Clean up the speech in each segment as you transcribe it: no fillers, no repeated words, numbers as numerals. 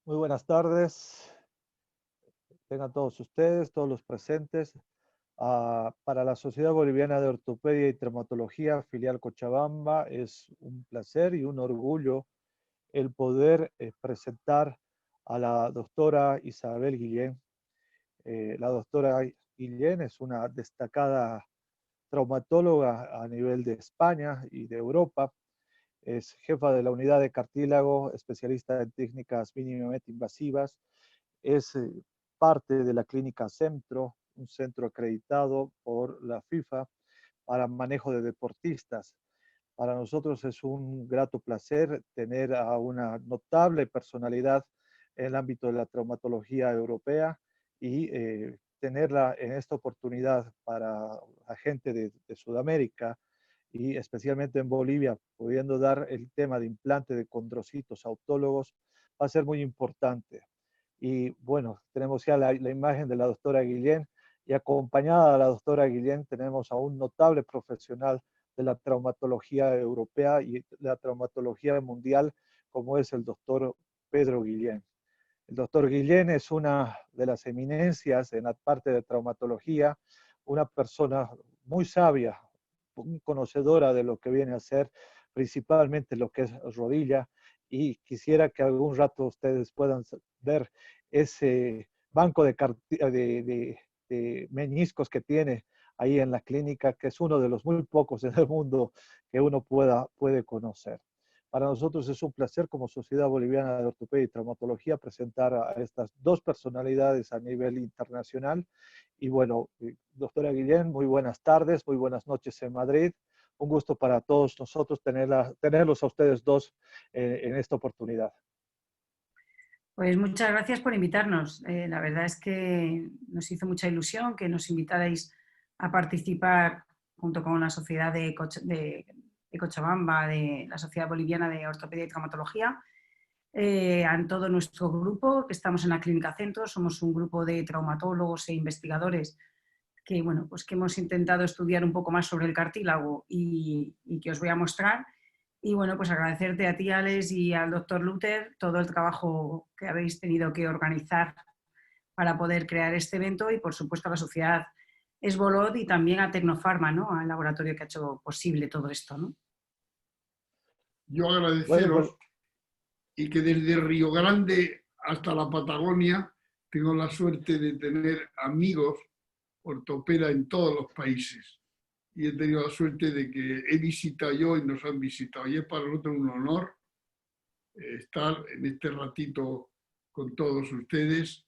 Muy buenas tardes. Tengan todos ustedes, todos los presentes. Para la Sociedad Boliviana de Ortopedia y Traumatología, filial Cochabamba, es un placer y un orgullo el poder presentar a la doctora Isabel Guillén. La doctora Guillén es una destacada traumatóloga a nivel de España y de Europa. Es jefa de la unidad de cartílago, especialista en técnicas mínimamente invasivas. Es parte de la clínica Centro, un centro acreditado por la FIFA para manejo de deportistas. Para nosotros es un grato placer tener a una notable personalidad en el ámbito de la traumatología europea y tenerla en esta oportunidad para la gente de Sudamérica y especialmente en Bolivia, pudiendo dar el tema de implante de condrocitos autólogos, va a ser muy importante. Y bueno, tenemos ya la imagen de la doctora Guillén y acompañada de la doctora Guillén tenemos a un notable profesional de la traumatología europea y la traumatología mundial, como es el doctor Pedro Guillén. El doctor Guillén es una de las eminencias en la parte de traumatología, una persona muy sabia, muy conocedora de lo que viene a ser principalmente lo que es rodilla, y quisiera que algún rato ustedes puedan ver ese banco de meniscos que tiene ahí en la clínica, que es uno de los muy pocos en el mundo que uno puede conocer. Para nosotros es un placer como Sociedad Boliviana de Ortopedia y Traumatología presentar a estas dos personalidades a nivel internacional. Y bueno, doctora Guillén, muy buenas tardes, muy buenas noches en Madrid. Un gusto para todos nosotros tenerlos a ustedes dos en esta oportunidad. Pues muchas gracias por invitarnos. La verdad es que nos hizo mucha ilusión que nos invitarais a participar junto con la Sociedad de Cochabamba, de la Sociedad Boliviana de Ortopedia y Traumatología, en todo nuestro grupo, que estamos en la Clínica Centro. Somos un grupo de traumatólogos e investigadores que, bueno, pues que hemos intentado estudiar un poco más sobre el cartílago y que os voy a mostrar. Y bueno, pues agradecerte a ti, Alex, y al doctor Luther todo el trabajo que habéis tenido que organizar para poder crear este evento y, por supuesto, a la sociedad Esbolot y también a Tecnofarma, ¿no? Al laboratorio que ha hecho posible todo esto, ¿no? Yo Bueno, pues agradeceros y que desde Río Grande hasta la Patagonia tengo la suerte de tener amigos ortopedas en todos los países. Y he tenido la suerte de que he visitado yo y nos han visitado. Y es para nosotros un honor estar en este ratito con todos ustedes.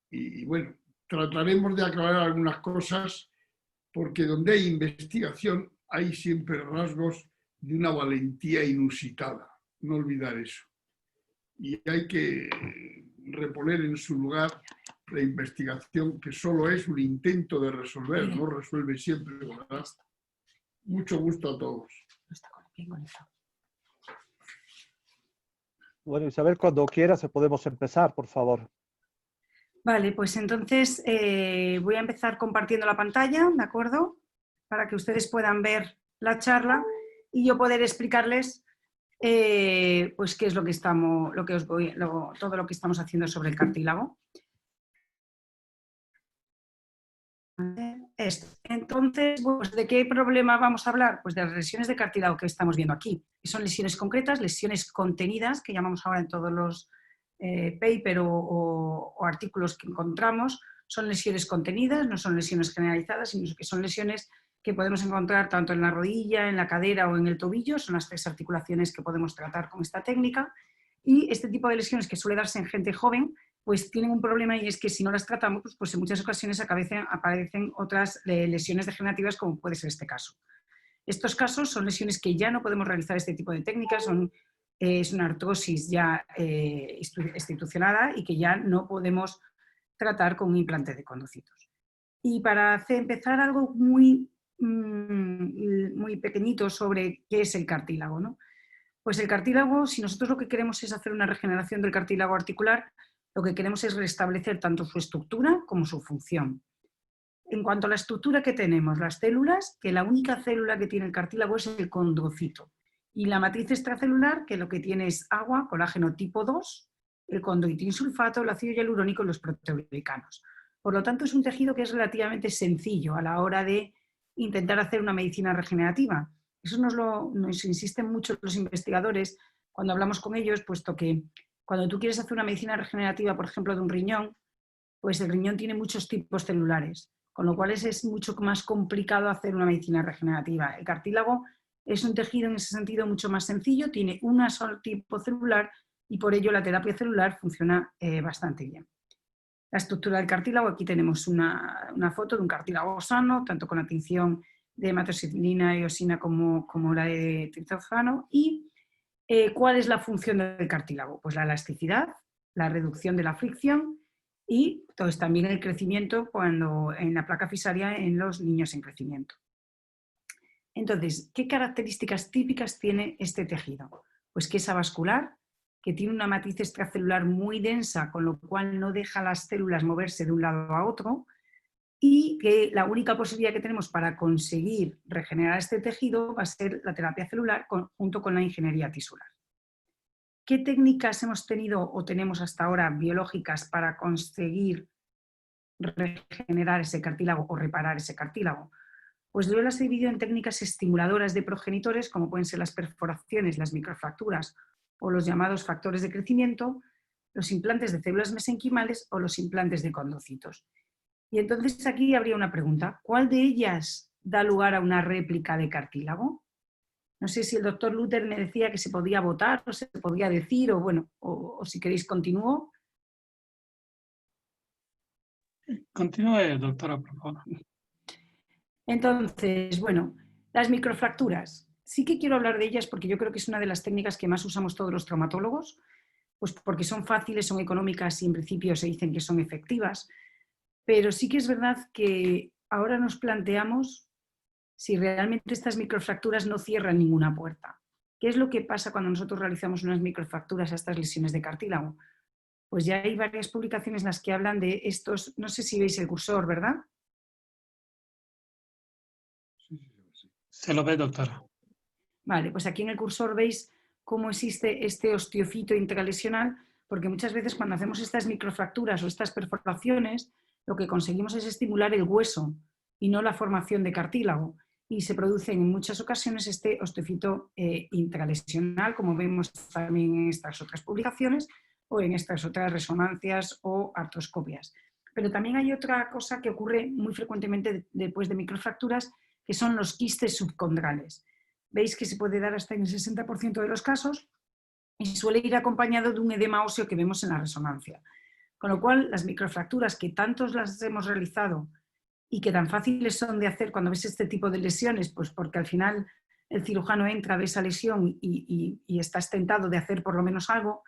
Y bueno, trataremos de aclarar algunas cosas porque donde hay investigación hay siempre rasgos de una valentía inusitada. No olvidar eso. Y hay que reponer en su lugar la investigación, que solo es un intento de resolver, no resuelve siempre, ¿verdad? Mucho gusto a todos. bueno, Isabel, cuando quieras podemos empezar, por favor. Vale, pues entonces voy a empezar compartiendo la pantalla, ¿de acuerdo? Para que ustedes puedan ver la charla y yo poder explicarles pues qué es lo que estamos, todo lo que estamos haciendo sobre el cartílago. Esto. Entonces, pues, ¿de qué problema vamos a hablar? Pues de las lesiones de cartílago que estamos viendo aquí. Son lesiones concretas, lesiones contenidas, que llamamos ahora en todos los papers o artículos que encontramos. Son lesiones contenidas, no son lesiones generalizadas, sino que son lesiones que podemos encontrar tanto en la rodilla, en la cadera o en el tobillo. Son las tres articulaciones que podemos tratar con esta técnica. Y este tipo de lesiones, que suele darse en gente joven, pues tienen un problema, y es que si no las tratamos, pues en muchas ocasiones aparecen otras lesiones degenerativas, como puede ser este caso. Estos casos son lesiones que ya no podemos realizar este tipo de técnicas, es una artrosis ya institucionada y que ya no podemos tratar con un implante de condrocitos. Y para empezar algo muy pequeñito sobre qué es el cartílago, ¿no? Pues el cartílago, si nosotros lo que queremos es hacer una regeneración del cartílago articular, lo que queremos es restablecer tanto su estructura como su función. En cuanto a la estructura que tenemos, las células, que la única célula que tiene el cartílago es el condrocito. Y la matriz extracelular, que lo que tiene es agua, colágeno tipo 2, el condoitinsulfato, el ácido hialurónico y los proteoglicanos. Por lo tanto, es un tejido que es relativamente sencillo a la hora de intentar hacer una medicina regenerativa. Eso nos insisten mucho los investigadores cuando hablamos con ellos, puesto que cuando tú quieres hacer una medicina regenerativa, por ejemplo, de un riñón, pues el riñón tiene muchos tipos celulares, con lo cual es mucho más complicado hacer una medicina regenerativa. El cartílago es un tejido en ese sentido mucho más sencillo, tiene un solo tipo celular y por ello la terapia celular funciona bastante bien. La estructura del cartílago, aquí tenemos una foto de un cartílago sano, tanto con la tinción de hematoxilina y eosina como la de triptófano. ¿Y cuál es la función del cartílago? Pues la elasticidad, la reducción de la fricción y entonces, también el crecimiento en la placa fisaria en los niños en crecimiento. Entonces, ¿qué características típicas tiene este tejido? Pues que es avascular, que tiene una matriz extracelular muy densa, con lo cual no deja a las células moverse de un lado a otro, y que la única posibilidad que tenemos para conseguir regenerar este tejido va a ser la terapia celular junto con la ingeniería tisular. ¿Qué técnicas hemos tenido o tenemos hasta ahora biológicas para conseguir regenerar ese cartílago o reparar ese cartílago? Pues yo las he dividido en técnicas estimuladoras de progenitores, como pueden ser las perforaciones, las microfracturas o los llamados factores de crecimiento, los implantes de células mesenquimales o los implantes de condrocitos. Y entonces aquí habría una pregunta: ¿cuál de ellas da lugar a una réplica de cartílago? No sé si el doctor Luther me decía que se podía votar o se podía decir, o bueno, o si queréis continúo. Continúe, doctora, por favor. Entonces, bueno, las microfracturas. Sí que quiero hablar de ellas porque yo creo que es una de las técnicas que más usamos todos los traumatólogos, pues porque son fáciles, son económicas y en principio se dicen que son efectivas, pero sí que es verdad que ahora nos planteamos si realmente estas microfracturas no cierran ninguna puerta. ¿Qué es lo que pasa cuando nosotros realizamos unas microfracturas a estas lesiones de cartílago? Pues ya hay varias publicaciones en las que hablan de estos, no sé si veis el cursor, ¿verdad? Se lo ve, doctora. Vale, pues aquí en el cursor veis cómo existe este osteofito intralesional, porque muchas veces cuando hacemos estas microfracturas o estas perforaciones, lo que conseguimos es estimular el hueso y no la formación de cartílago. Y se produce en muchas ocasiones este osteofito intralesional, como vemos también en estas otras publicaciones o en estas otras resonancias o artroscopias. Pero también hay otra cosa que ocurre muy frecuentemente después de microfracturas, que son los quistes subcondrales. Veis que se puede dar hasta en el 60% de los casos y suele ir acompañado de un edema óseo que vemos en la resonancia. Con lo cual, las microfracturas que tantos las hemos realizado y que tan fáciles son de hacer cuando ves este tipo de lesiones, pues porque al final el cirujano entra, ve esa lesión y estás tentado de hacer por lo menos algo,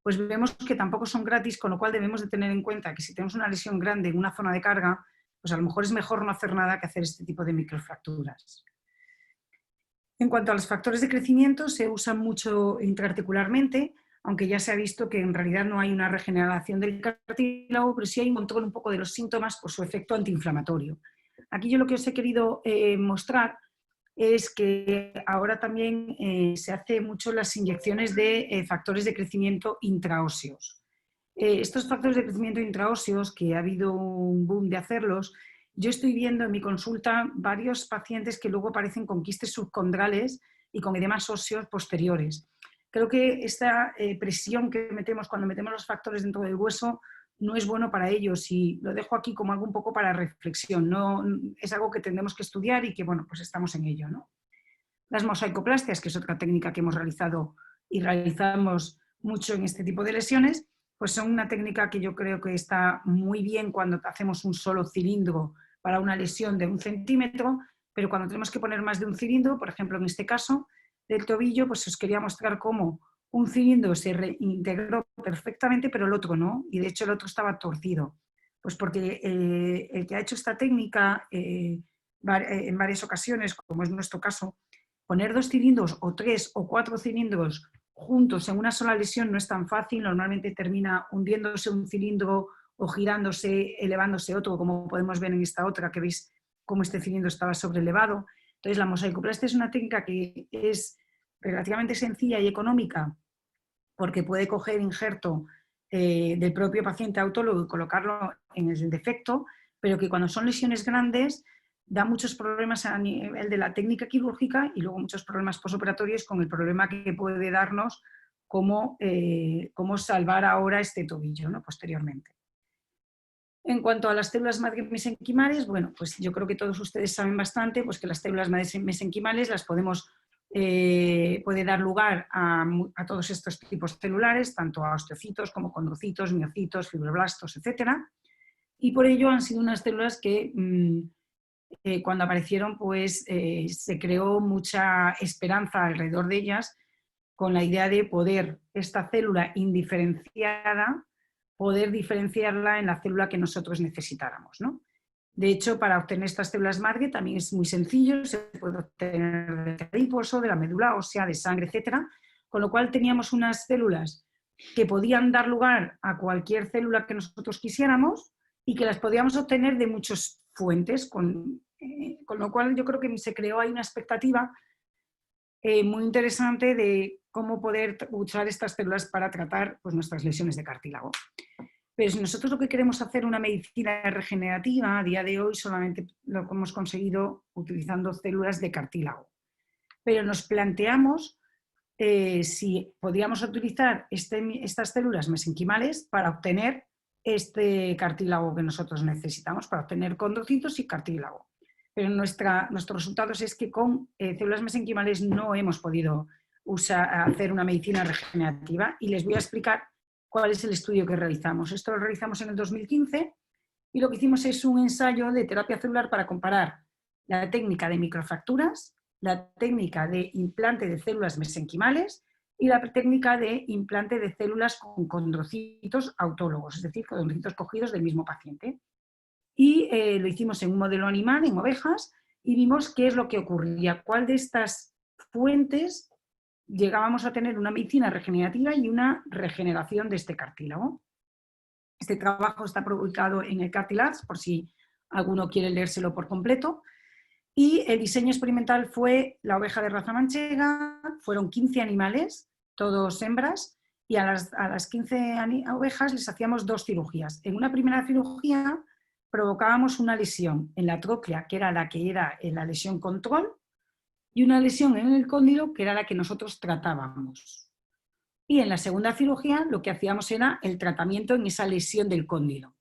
pues vemos que tampoco son gratis, con lo cual debemos de tener en cuenta que si tenemos una lesión grande en una zona de carga, pues a lo mejor es mejor no hacer nada que hacer este tipo de microfracturas. En cuanto a los factores de crecimiento, se usan mucho intraarticularmente, aunque ya se ha visto que en realidad no hay una regeneración del cartílago, pero sí hay un control un poco de los síntomas por su efecto antiinflamatorio. Aquí yo lo que os he querido mostrar es que ahora también se hace mucho las inyecciones de factores de crecimiento intraóseos. Estos factores de crecimiento intraóseos, que ha habido un boom de hacerlos, yo estoy viendo en mi consulta varios pacientes que luego aparecen con quistes subcondrales y con edemas óseos posteriores. Creo que esta presión que metemos cuando metemos los factores dentro del hueso no es bueno para ellos, y lo dejo aquí como algo un poco para reflexión. No, es algo que tendremos que estudiar y que, bueno, pues estamos en ello, ¿no? Las mosaicoplastias, que es otra técnica que hemos realizado y realizamos mucho en este tipo de lesiones, pues son una técnica que yo creo que está muy bien cuando hacemos un solo cilindro para una lesión de 1 centímetro, pero cuando tenemos que poner más de un cilindro, por ejemplo en este caso del tobillo, pues os quería mostrar cómo un cilindro se reintegró perfectamente, pero el otro no, y de hecho el otro estaba torcido. Pues porque el que ha hecho esta técnica en varias ocasiones, como es nuestro caso, poner 2 cilindros o 3 o 4 cilindros juntos en una sola lesión no es tan fácil. Normalmente termina hundiéndose un cilindro o girándose, elevándose otro, como podemos ver en esta otra, que veis cómo este cilindro estaba sobrelevado. Entonces la mosaicoplastia es una técnica que es relativamente sencilla y económica, porque puede coger injerto del propio paciente autólogo y colocarlo en el defecto, pero que cuando son lesiones grandes da muchos problemas a nivel de la técnica quirúrgica y luego muchos problemas posoperatorios con el problema que puede darnos cómo salvar ahora este tobillo, ¿no?, posteriormente. En cuanto a las células madre mesenquimales, bueno, pues yo creo que todos ustedes saben bastante pues que las células madre mesenquimales las puede dar lugar a todos estos tipos celulares, tanto a osteocitos como condrocitos, miocitos, fibroblastos, etc. Y por ello han sido unas células que cuando aparecieron pues se creó mucha esperanza alrededor de ellas con la idea de poder esta célula indiferenciada, poder diferenciarla en la célula que nosotros necesitáramos, ¿no? De hecho, para obtener estas células madre también es muy sencillo, se puede obtener del adiposo, de la médula ósea, de sangre, etc. Con lo cual teníamos unas células que podían dar lugar a cualquier célula que nosotros quisiéramos y que las podíamos obtener de muchas fuentes, con lo cual yo creo que se creó ahí una expectativa muy interesante de cómo poder usar estas células para tratar pues, nuestras lesiones de cartílago. Pero si nosotros lo que queremos hacer una medicina regenerativa, a día de hoy solamente lo hemos conseguido utilizando células de cartílago. Pero nos planteamos si podíamos utilizar estas células mesenquimales para obtener este cartílago que nosotros necesitamos, para obtener condrocitos y cartílago. Pero nuestros resultados es que con células mesenquimales no hemos podido hacer una medicina regenerativa y les voy a explicar cuál es el estudio que realizamos. Esto lo realizamos en el 2015 y lo que hicimos es un ensayo de terapia celular para comparar la técnica de microfracturas, la técnica de implante de células mesenquimales y la técnica de implante de células con condrocitos autólogos, es decir, condrocitos cogidos del mismo paciente. Y lo hicimos en un modelo animal, en ovejas, y vimos qué es lo que ocurría, cuál de estas fuentes llegábamos a tener una medicina regenerativa y una regeneración de este cartílago. Este trabajo está publicado en el Cartilage, por si alguno quiere leérselo por completo. Y el diseño experimental fue la oveja de raza manchega, fueron 15 animales, todos hembras, y a las 15 ovejas les hacíamos 2 cirugías. En una primera cirugía provocábamos una lesión en la tróclea, que era la lesión control, y una lesión en el cóndilo, que era la que nosotros tratábamos. Y en la segunda cirugía lo que hacíamos era el tratamiento en esa lesión del cóndilo,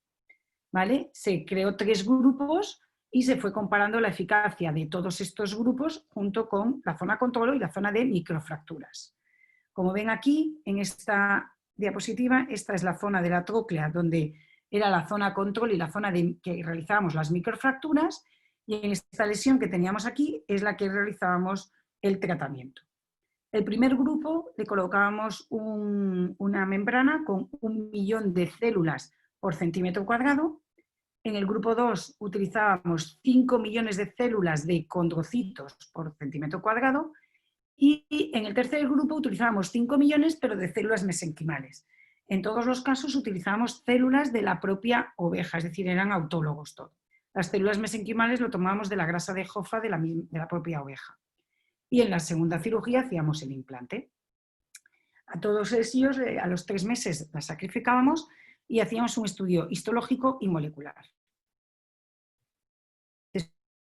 ¿vale? Se creó 3 grupos y se fue comparando la eficacia de todos estos grupos junto con la zona control y la zona de microfracturas. Como ven aquí, en esta diapositiva, esta es la zona de la tróclea donde era la zona control y la zona que realizábamos las microfracturas, y en esta lesión que teníamos aquí es la que realizábamos el tratamiento. El primer grupo le colocábamos una membrana con 1 millón de células por centímetro cuadrado. En el grupo 2 utilizábamos 5 millones de células de condrocitos por centímetro cuadrado y en el tercer grupo utilizábamos 5 millones pero de células mesenquimales. En todos los casos utilizábamos células de la propia oveja, es decir, eran autólogos todos. Las células mesenquimales lo tomábamos de la grasa de jofa de la propia oveja. Y en la segunda cirugía hacíamos el implante. A todos ellos, a los 3 meses, las sacrificábamos y hacíamos un estudio histológico y molecular.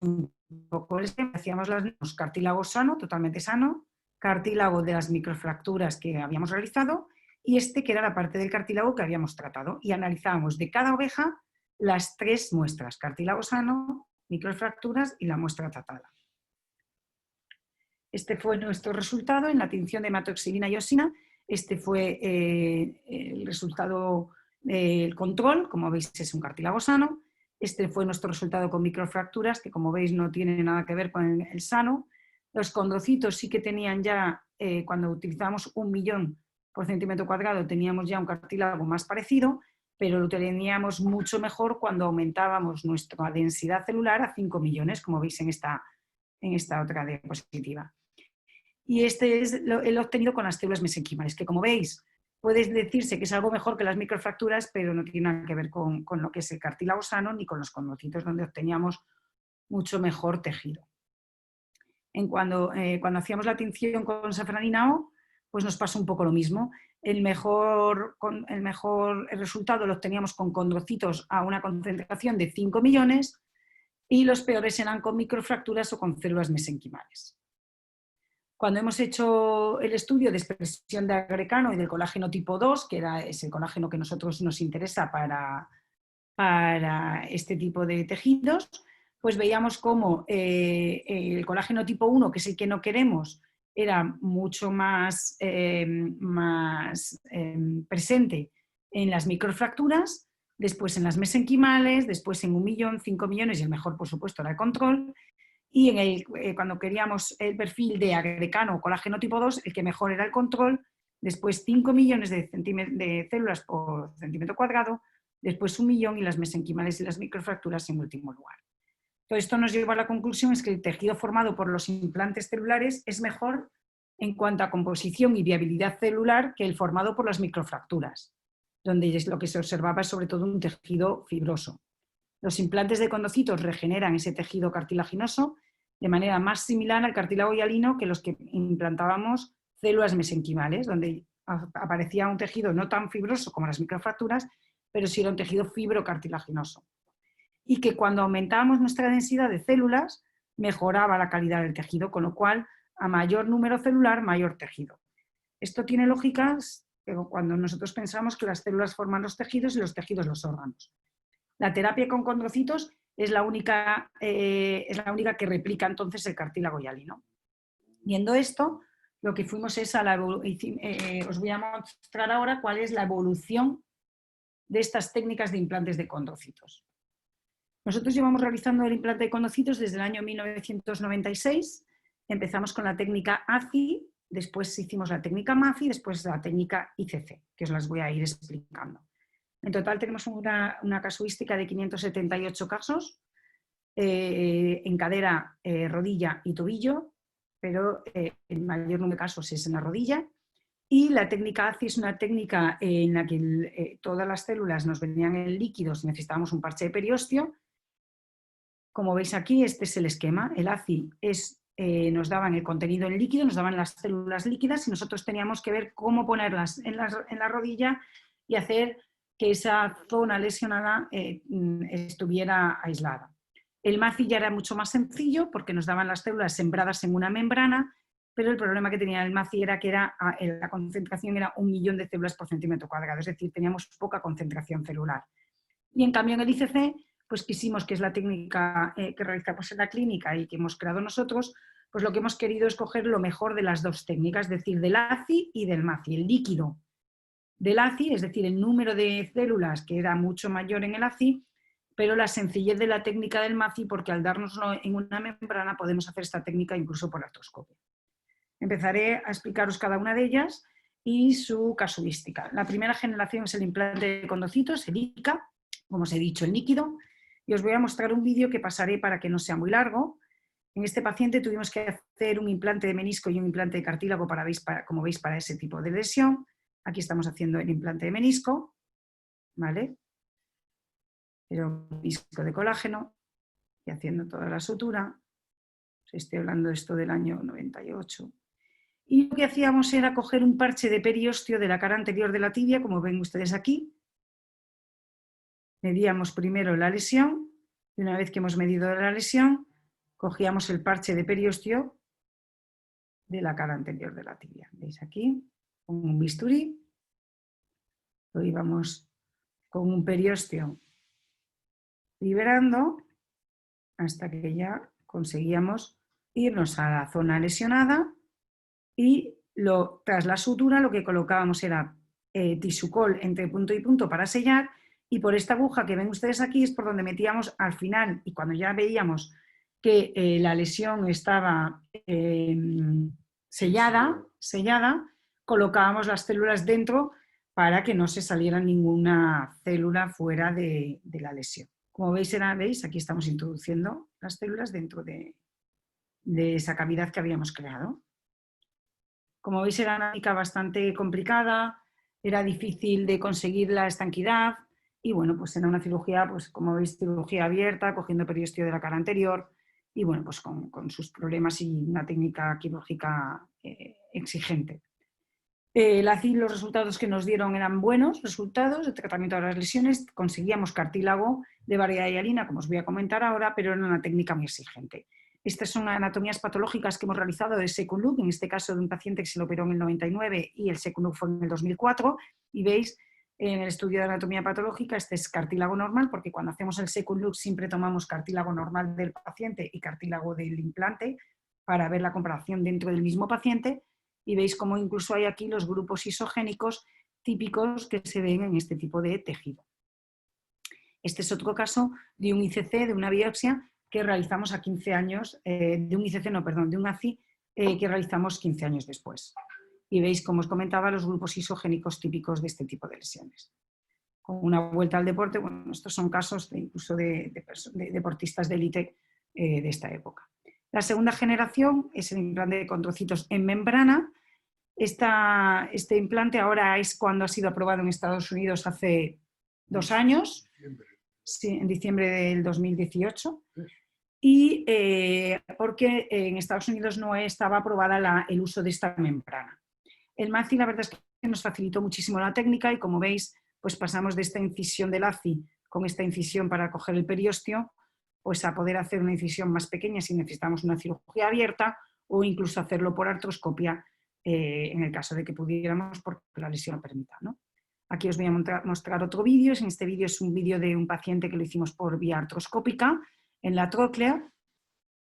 Un poco hacíamos los cartílago sano, totalmente sano, cartílago de las microfracturas que habíamos realizado y este que era la parte del cartílago que habíamos tratado. Y analizábamos de cada oveja las 3 muestras, cartílago sano, microfracturas y la muestra tratada. Este fue nuestro resultado en la tinción de hematoxilina y osina. Este fue el resultado del control, como veis es un cartílago sano. Este fue nuestro resultado con microfracturas, que como veis no tiene nada que ver con el sano. Los condrocitos sí que tenían ya, cuando utilizábamos 1 millón por centímetro cuadrado, teníamos ya un cartílago más parecido, pero lo teníamos mucho mejor cuando aumentábamos nuestra densidad celular a 5 millones, como veis en esta otra diapositiva. Y este es el obtenido con las células mesenquimales, que como veis, puede decirse que es algo mejor que las microfracturas, pero no tiene nada que ver con lo que es el cartílago sano ni con los condrocitos, donde obteníamos mucho mejor tejido. Cuando hacíamos la tinción con safranina O, pues nos pasó un poco lo mismo. el mejor resultado lo obteníamos con condrocitos a una concentración de 5 millones y los peores eran con microfracturas o con células mesenquimales. Cuando hemos hecho el estudio de expresión de agrecano y del colágeno tipo 2, que es el colágeno que a nosotros nos interesa para este tipo de tejidos, pues veíamos cómo el colágeno tipo 1, que es el que no queremos, era mucho más presente en las microfracturas, después en las mesenquimales, después en 1 millón, 5 millones y el mejor, por supuesto, era el control. Y cuando queríamos el perfil de agrecano o colágeno tipo 2, el que mejor era el control, después 5 millones de células por centímetro cuadrado, después 1 millón y las mesenquimales y las microfracturas en último lugar. Todo esto nos lleva a la conclusión es que el tejido formado por los implantes celulares es mejor en cuanto a composición y viabilidad celular que el formado por las microfracturas, donde lo que se observaba es sobre todo un tejido fibroso. Los implantes de condrocitos regeneran ese tejido cartilaginoso de manera más similar al cartílago hialino que los que implantábamos células mesenquimales, donde aparecía un tejido no tan fibroso como las microfracturas, pero sí era un tejido fibrocartilaginoso. Y que cuando aumentábamos nuestra densidad de células, mejoraba la calidad del tejido, con lo cual, a mayor número celular, mayor tejido. Esto tiene lógica cuando nosotros pensamos que las células forman los tejidos y los tejidos los órganos. La terapia con condrocitos es la única que replica entonces el cartílago hialino. Viendo esto, lo que fuimos es os voy a mostrar ahora cuál es la evolución de estas técnicas de implantes de condrocitos. Nosotros llevamos realizando el implante de condrocitos desde el año 1996. Empezamos con la técnica ACI, después hicimos la técnica MAFI, después la técnica ICC, que os las voy a ir explicando. En total tenemos una casuística de 578 casos en cadera, rodilla y tobillo, pero el mayor número de casos es en la rodilla. Y la técnica ACI es una técnica en la que todas las células nos venían en líquidos y necesitábamos un parche de periósteo. Como veis aquí, este es el esquema. El ACI nos daban el contenido en líquido, nos daban las células líquidas y nosotros teníamos que ver cómo ponerlas en la rodilla y hacer que esa zona lesionada estuviera aislada. El MACI ya era mucho más sencillo porque nos daban las células sembradas en una membrana, pero el problema que tenía el MACI era que la concentración era 1 millón de células por centímetro cuadrado, es decir, teníamos poca concentración celular. Y en cambio en el ICC, pues quisimos, que es la técnica que realizamos en la clínica y que hemos creado nosotros, pues lo que hemos querido es coger lo mejor de las dos técnicas, es decir, del ACI y del MACI, el líquido del ACI, es decir, el número de células que era mucho mayor en el ACI, pero la sencillez de la técnica del MACI, porque al dárnoslo en una membrana podemos hacer esta técnica incluso por artroscopio. Empezaré a explicaros cada una de ellas y su casuística. La primera generación es el implante de condrocitos, el ICA, como os he dicho, el líquido, y os voy a mostrar un vídeo que pasaré para que no sea muy largo. En este paciente tuvimos que hacer un implante de menisco y un implante de cartílago, como veis, para ese tipo de lesión. Aquí estamos haciendo el implante de menisco, ¿vale? Pero un disco de colágeno y haciendo toda la sutura. Os estoy hablando de esto del año 98. Y lo que hacíamos era coger un parche de periósteo de la cara anterior de la tibia, como ven ustedes aquí. Medíamos primero la lesión y una vez que hemos medido la lesión, cogíamos el parche de periósteo de la cara anterior de la tibia. ¿Veis aquí? Con un bisturí, lo íbamos con un periósteo liberando hasta que ya conseguíamos irnos a la zona lesionada y tras la sutura lo que colocábamos era tissucol entre punto y punto para sellar, y por esta aguja que ven ustedes aquí es por donde metíamos al final, y cuando ya veíamos que la lesión estaba sellada, colocábamos las células dentro para que no se saliera ninguna célula fuera de la lesión. Como veis, aquí estamos introduciendo las células dentro de esa cavidad que habíamos creado. Como veis, era una técnica bastante complicada, era difícil de conseguir la estanquidad y bueno, pues era una cirugía, pues como veis, cirugía abierta, cogiendo periósteo de la cara anterior y bueno, pues con sus problemas y una técnica quirúrgica exigente. La ACI, los resultados que nos dieron eran buenos resultados de tratamiento de las lesiones. Conseguíamos cartílago de variedad hialina, como os voy a comentar ahora, pero era una técnica muy exigente. Estas son anatomías patológicas que hemos realizado de second look, en este caso de un paciente que se lo operó en el 99 y el second look fue en el 2004. Y veis, en el estudio de anatomía patológica, este es cartílago normal, porque cuando hacemos el second look siempre tomamos cartílago normal del paciente y cartílago del implante para ver la comparación dentro del mismo paciente. Y veis cómo incluso hay aquí los grupos isogénicos típicos que se ven en este tipo de tejido. Este es otro caso de un ICC, de una biopsia que realizamos a 15 años, de un ACI que realizamos 15 años después. Y veis, como os comentaba, los grupos isogénicos típicos de este tipo de lesiones. Con una vuelta al deporte, bueno, estos son casos incluso de deportistas de élite de esta época. La segunda generación es el implante de condrocitos en membrana. Este implante ahora es cuando ha sido aprobado en Estados Unidos hace 2 años, sí, en diciembre del 2018, y porque en Estados Unidos no estaba aprobada el uso de esta membrana. El MACI, la verdad es que nos facilitó muchísimo la técnica y, como veis, pues pasamos de esta incisión del ACI con esta incisión para coger el periósteo, pues a poder hacer una incisión más pequeña si necesitamos una cirugía abierta o incluso hacerlo por artroscopia en el caso de que pudiéramos, porque la lesión lo permita, ¿no? Aquí os voy a mostrar otro vídeo. En este vídeo es un vídeo de un paciente que lo hicimos por vía artroscópica en la tróclea,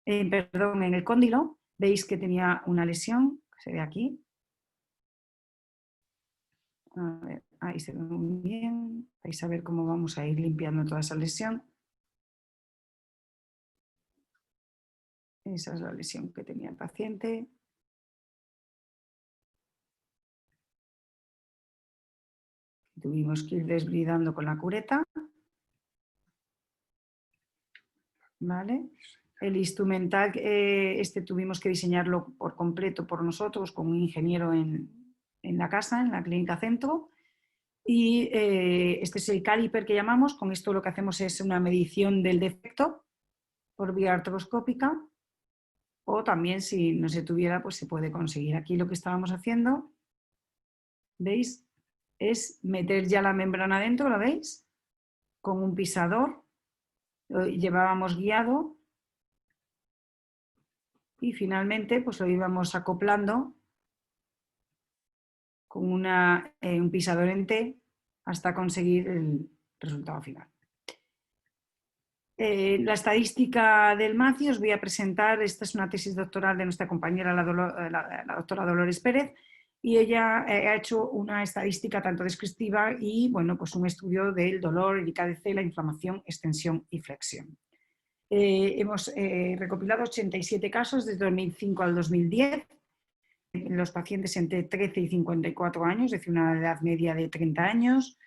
en el cóndilo. Veis que tenía una lesión, que se ve aquí. A ver, ahí se ve muy bien. Vais a ver cómo vamos a ir limpiando toda esa lesión. Esa es la lesión que tenía el paciente. Tuvimos que ir desbridando con la cureta. ¿Vale? El instrumental, tuvimos que diseñarlo por completo por nosotros, con un ingeniero en la casa, en la clínica centro. Y este es el caliper que llamamos. Con esto lo que hacemos es una medición del defecto por vía artroscópica. O también, si no se tuviera, pues se puede conseguir. Aquí lo que estábamos haciendo, ¿veis? Es meter ya la membrana dentro, ¿lo veis? Con un pisador, lo llevábamos guiado y finalmente pues lo íbamos acoplando con un pisador en T hasta conseguir el resultado final. La estadística del MACI os voy a presentar. Esta es una tesis doctoral de nuestra compañera, la doctora Dolores Pérez, y ella ha hecho una estadística tanto descriptiva y, bueno, pues un estudio del dolor, el IKDC, la inflamación, extensión y flexión. Hemos recopilado 87 casos desde 2005 al 2010, los pacientes entre 13 y 54 años, es decir, una edad media de 30 años,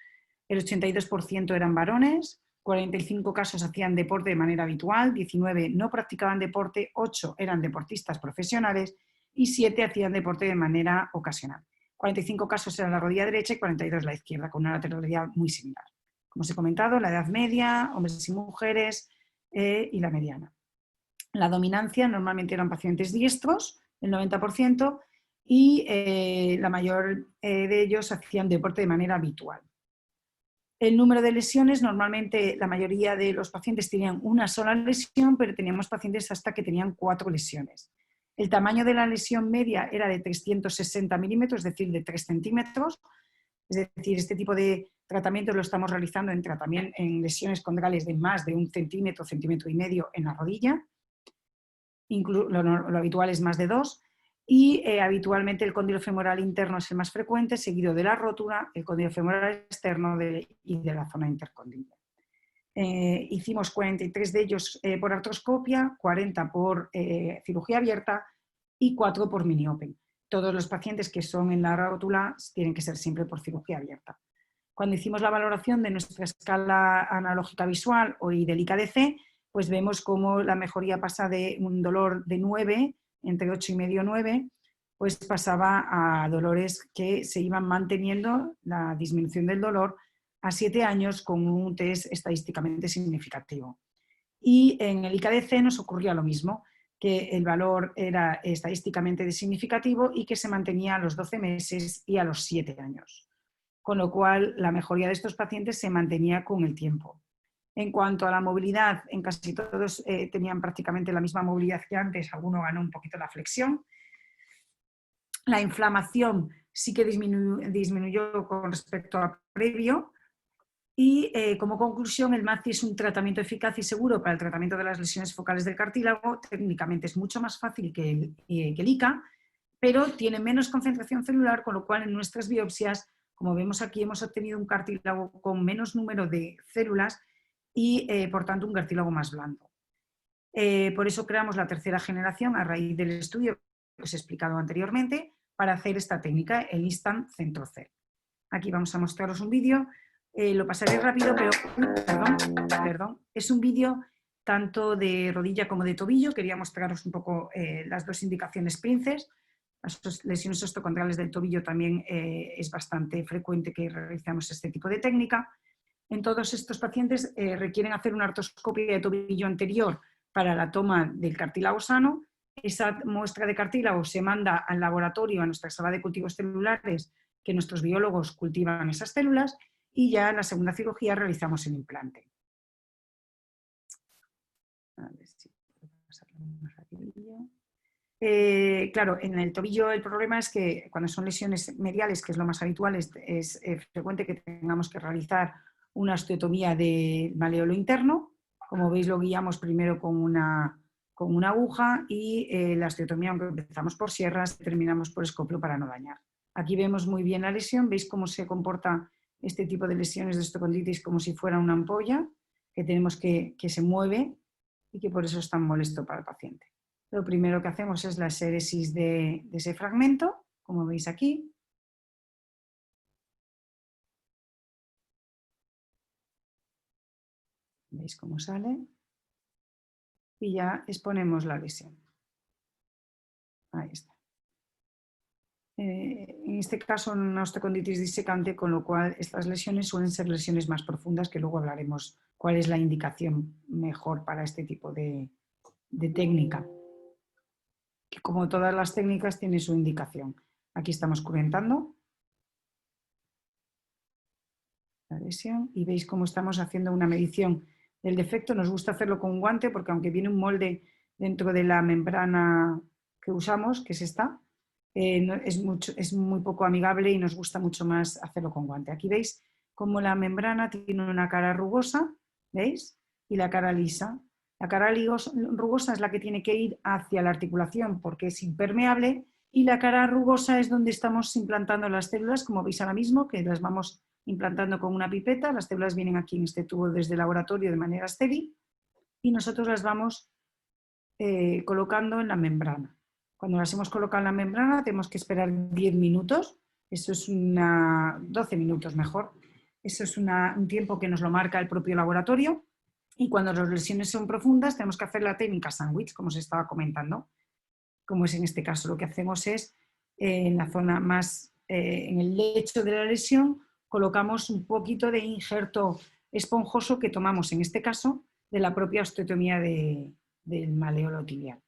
el 82% eran varones, 45 casos hacían deporte de manera habitual, 19 no practicaban deporte, 8 eran deportistas profesionales y 7 hacían deporte de manera ocasional. 45 casos eran la rodilla derecha y 42 la izquierda, con una lateralidad muy similar. Como os he comentado, la edad media, hombres y mujeres y la mediana. La dominancia normalmente eran pacientes diestros, el 90%, y la mayor de ellos hacían deporte de manera habitual. El número de lesiones, normalmente la mayoría de los pacientes tenían una sola lesión, pero teníamos pacientes hasta que tenían 4 lesiones. El tamaño de la lesión media era de 360 milímetros, es decir, de 3 centímetros. Es decir, este tipo de tratamiento lo estamos realizando en lesiones condrales de más de 1 centímetro, centímetro y medio en la rodilla. Lo habitual es más de 2. Y habitualmente el cóndilo femoral interno es el más frecuente, seguido de la rótula, el cóndilo femoral externo y de la zona intercondiliar. Hicimos 43 de ellos por artroscopia, 40 por cirugía abierta y 4 por mini open. Todos los pacientes que son en la rótula tienen que ser siempre por cirugía abierta. Cuando hicimos la valoración de nuestra escala analógica visual y del IKDC, pues vemos cómo la mejoría pasa de un dolor de 9, entre 8,5 y 9, pues pasaba a dolores que se iban manteniendo, la disminución del dolor, a 7 años con un test estadísticamente significativo. Y en el IKDC nos ocurría lo mismo, que el valor era estadísticamente significativo y que se mantenía a los 12 meses y a los 7 años. Con lo cual, la mejoría de estos pacientes se mantenía con el tiempo. En cuanto a la movilidad, en casi todos tenían prácticamente la misma movilidad que antes, alguno ganó un poquito la flexión. La inflamación sí que disminuyó con respecto a previo. Y como conclusión, el MACI es un tratamiento eficaz y seguro para el tratamiento de las lesiones focales del cartílago. Técnicamente es mucho más fácil que el ICA, pero tiene menos concentración celular, con lo cual en nuestras biopsias, como vemos aquí, hemos obtenido un cartílago con menos número de células y, por tanto, un cartílago más blando. Por eso creamos la tercera generación a raíz del estudio que os he explicado anteriormente para hacer esta técnica, el Instant Centrocell. Aquí vamos a mostraros un vídeo. Lo pasaré rápido, pero perdón, es un vídeo tanto de rodilla como de tobillo. Quería mostraros un poco las dos indicaciones princes. Las lesiones osteocondrales del tobillo también es bastante frecuente que realicemos este tipo de técnica. En todos estos pacientes requieren hacer una artroscopia de tobillo anterior para la toma del cartílago sano. Esa muestra de cartílago se manda al laboratorio, a nuestra sala de cultivos celulares, que nuestros biólogos cultivan esas células, y ya en la segunda cirugía realizamos el implante. A ver si puedo pasarlo más rapidillo. Claro, en el tobillo el problema es que cuando son lesiones mediales, que es lo más habitual, es frecuente que tengamos que realizar una osteotomía del maleolo interno. Como veis, lo guiamos primero con una aguja y la osteotomía, aunque empezamos por sierras, terminamos por escoplo para no dañar. Aquí vemos muy bien la lesión, veis cómo se comporta este tipo de lesiones de osteoconditis como si fuera una ampolla, que tenemos que se mueve y que por eso es tan molesto para el paciente. Lo primero que hacemos es la exéresis de ese fragmento, como veis aquí. ¿Veis cómo sale? Y ya exponemos la lesión. Ahí está. En este caso, una osteoconditis disecante, con lo cual estas lesiones suelen ser lesiones más profundas, que luego hablaremos cuál es la indicación mejor para este tipo de técnica. Que como todas las técnicas tiene su indicación. Aquí estamos curentando la lesión y veis cómo estamos haciendo una medición del defecto. Nos gusta hacerlo con un guante porque aunque viene un molde dentro de la membrana que usamos, que es esta, es muy poco amigable y nos gusta mucho más hacerlo con guante. Aquí veis cómo la membrana tiene una cara rugosa, ¿veis? Y la cara lisa. La cara rugosa es la que tiene que ir hacia la articulación porque es impermeable, y la cara rugosa es donde estamos implantando las células, como veis ahora mismo, que las vamos implantando con una pipeta. Las células vienen aquí en este tubo desde el laboratorio de manera estéril y nosotros las vamos colocando en la membrana. Cuando las hemos colocado en la membrana tenemos que esperar 10 minutos, eso es 12 minutos mejor, eso es un tiempo que nos lo marca el propio laboratorio. Y cuando las lesiones son profundas tenemos que hacer la técnica sándwich, como os estaba comentando. Como es en este caso, lo que hacemos es en la zona más, en el lecho de la lesión, colocamos un poquito de injerto esponjoso que tomamos, en este caso, de la propia osteotomía del maleolo tibial.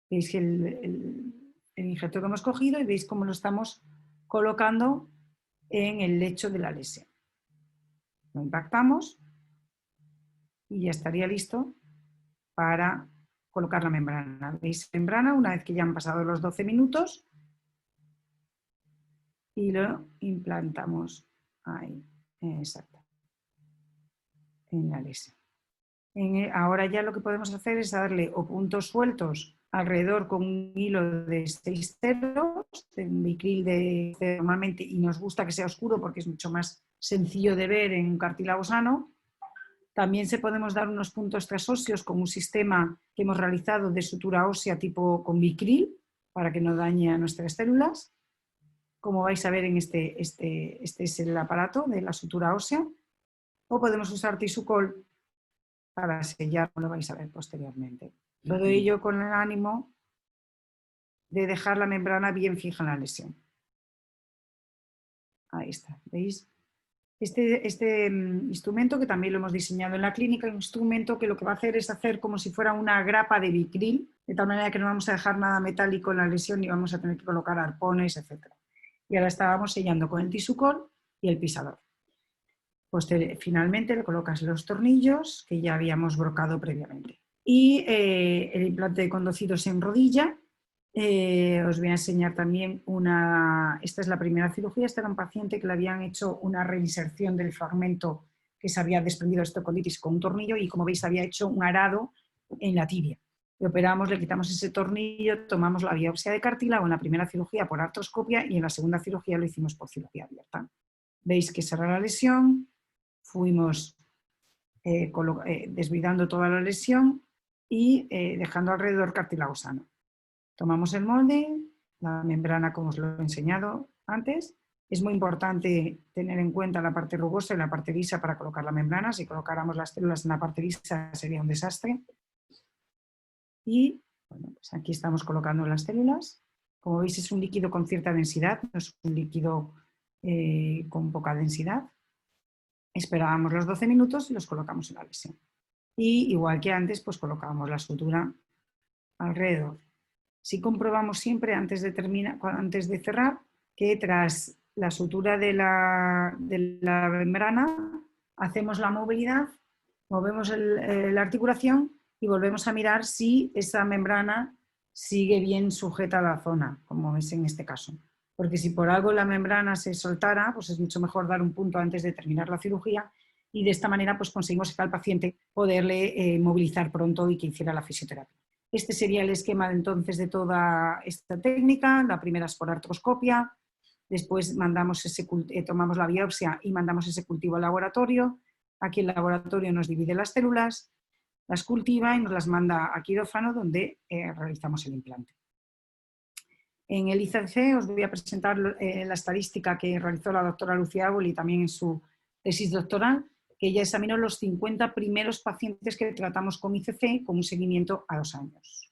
Veis que el injerto que hemos cogido y veis cómo lo estamos colocando en el lecho de la lesión. Lo impactamos y ya estaría listo para colocar la membrana. ¿Veis la membrana? Una vez que ya han pasado los 12 minutos y lo implantamos ahí, exacto, en la lesión. Ahora ya lo que podemos hacer es darle o puntos sueltos alrededor con un hilo de 6 ceros, de un bicril normalmente, y nos gusta que sea oscuro porque es mucho más sencillo de ver en un cartílago sano. También se podemos dar unos puntos transóseos con un sistema que hemos realizado de sutura ósea tipo con bicril para que no dañe a nuestras células. Como vais a ver, en este es el aparato de la sutura ósea. O podemos usar Tissuecol para sellar, como lo vais a ver posteriormente. Todo ello con el ánimo de dejar la membrana bien fija en la lesión. Ahí está, ¿veis? Este instrumento, que también lo hemos diseñado en la clínica, es un instrumento que lo que va a hacer es hacer como si fuera una grapa de Vicryl, de tal manera que no vamos a dejar nada metálico en la lesión ni vamos a tener que colocar arpones, etc. Y ahora estábamos sellando con el Tisucol y el pisador. Pues finalmente le colocas los tornillos que ya habíamos brocado previamente. Y el implante de condocidos en rodilla. Os voy a enseñar también esta es la primera cirugía. Este era un paciente que le habían hecho una reinserción del fragmento que se había desprendido de estocolitis con un tornillo y, como veis, había hecho un arado en la tibia. Le operamos, le quitamos ese tornillo, tomamos la biopsia de cartílago en la primera cirugía por artroscopia y en la segunda cirugía lo hicimos por cirugía abierta. Veis que cerró la lesión, fuimos desvidando toda la lesión y dejando alrededor cartílago sano. Tomamos el molde, la membrana como os lo he enseñado antes. Es muy importante tener en cuenta la parte rugosa y la parte lisa para colocar la membrana. Si colocáramos las células en la parte lisa sería un desastre. Y bueno, pues aquí estamos colocando las células. Como veis, es un líquido con cierta densidad, no es un líquido con poca densidad. Esperábamos los 12 minutos y los colocamos en la lesión. Y igual que antes, pues colocábamos la sutura alrededor. Si comprobamos siempre antes de cerrar que tras la sutura de la membrana hacemos la movilidad, movemos la articulación y volvemos a mirar si esa membrana sigue bien sujeta a la zona, como es en este caso. Porque si por algo la membrana se soltara, pues es mucho mejor dar un punto antes de terminar la cirugía y de esta manera pues conseguimos al paciente poderle movilizar pronto y que hiciera la fisioterapia. Este sería el esquema entonces de toda esta técnica. La primera es por artroscopia, después tomamos la biopsia y mandamos ese cultivo al laboratorio. Aquí el laboratorio nos divide las células, las cultiva y nos las manda a quirófano donde realizamos el implante. En el ICC os voy a presentar la estadística que realizó la doctora Lucía Áboli también en su tesis doctoral, que ella examinó los 50 primeros pacientes que tratamos con ICC con un seguimiento a 2 años.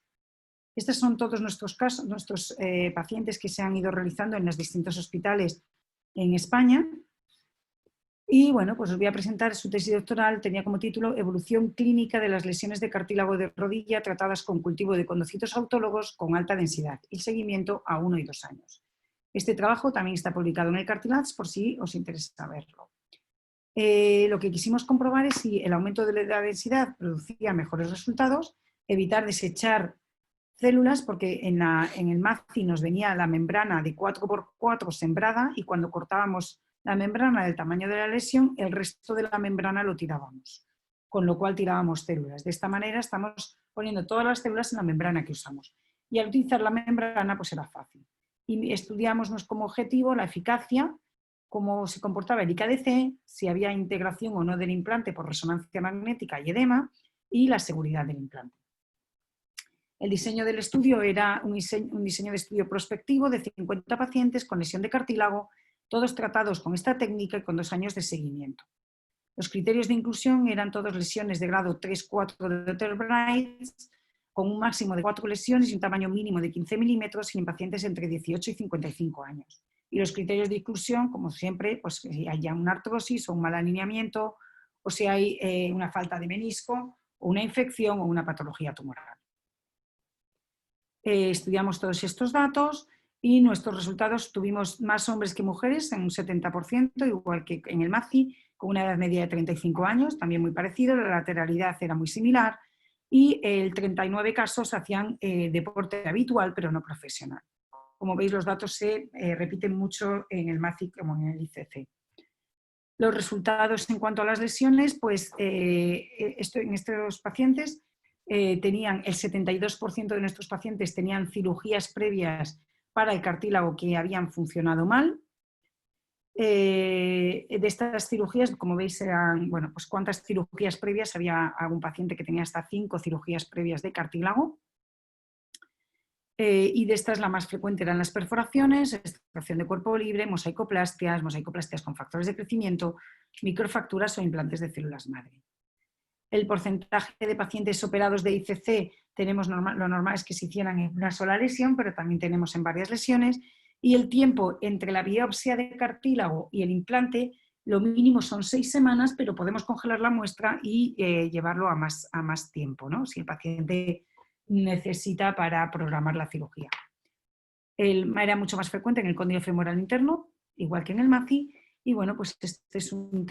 Estos son todos nuestros casos, nuestros pacientes que se han ido realizando en los distintos hospitales en España. Y bueno, pues os voy a presentar su tesis doctoral, tenía como título Evolución clínica de las lesiones de cartílago de rodilla tratadas con cultivo de condocitos autólogos con alta densidad y seguimiento a 1 y 2 años. Este trabajo también está publicado en el Cartilage por si os interesa verlo. Lo que quisimos comprobar es si el aumento de la densidad producía mejores resultados, evitar desechar células, porque en el MACI nos venía la membrana de 4×4 sembrada y cuando cortábamos la membrana del tamaño de la lesión, el resto de la membrana lo tirábamos, con lo cual tirábamos células. De esta manera estamos poniendo todas las células en la membrana que usamos. Y al utilizar la membrana pues era fácil. Y estudiamos como objetivo la eficacia, cómo se comportaba el IKDC, si había integración o no del implante por resonancia magnética y edema, y la seguridad del implante. El diseño del estudio era un diseño de estudio prospectivo de 50 pacientes con lesión de cartílago, todos tratados con esta técnica y con 2 años de seguimiento. Los criterios de inclusión eran todas lesiones de grado 3-4 de Oetters-Brights, con un máximo de 4 lesiones y un tamaño mínimo de 15 milímetros y en pacientes entre 18 y 55 años. Y los criterios de inclusión, como siempre, pues si hay una artrosis o un mal alineamiento, o si hay una falta de menisco, o una infección o una patología tumoral. Estudiamos todos estos datos y nuestros resultados tuvimos más hombres que mujeres en un 70%, igual que en el MACI, con una edad media de 35 años, también muy parecido, la lateralidad era muy similar y el 39 casos hacían deporte habitual pero no profesional. Como veis, los datos se repiten mucho en el MACI como en el ICC. Los resultados en cuanto a las lesiones, pues en estos pacientes tenían el 72% de nuestros pacientes tenían cirugías previas para el cartílago que habían funcionado mal. De estas cirugías, como veis, eran, bueno, pues cuántas cirugías previas, había algún paciente que tenía hasta 5 cirugías previas de cartílago. Y de estas la más frecuente eran las perforaciones, extracción de cuerpo libre, mosaicoplastias con factores de crecimiento, microfracturas o implantes de células madre. El porcentaje de pacientes operados de ICC, lo normal es que se hicieran en una sola lesión, pero también tenemos en varias lesiones, y el tiempo entre la biopsia de cartílago y el implante Lo mínimo son 6 semanas, pero podemos congelar la muestra y llevarlo a más tiempo, ¿no? Si el paciente necesita para programar la cirugía. El MA era mucho más frecuente en el cóndilo femoral interno, igual que en el MACI, y bueno, pues este es un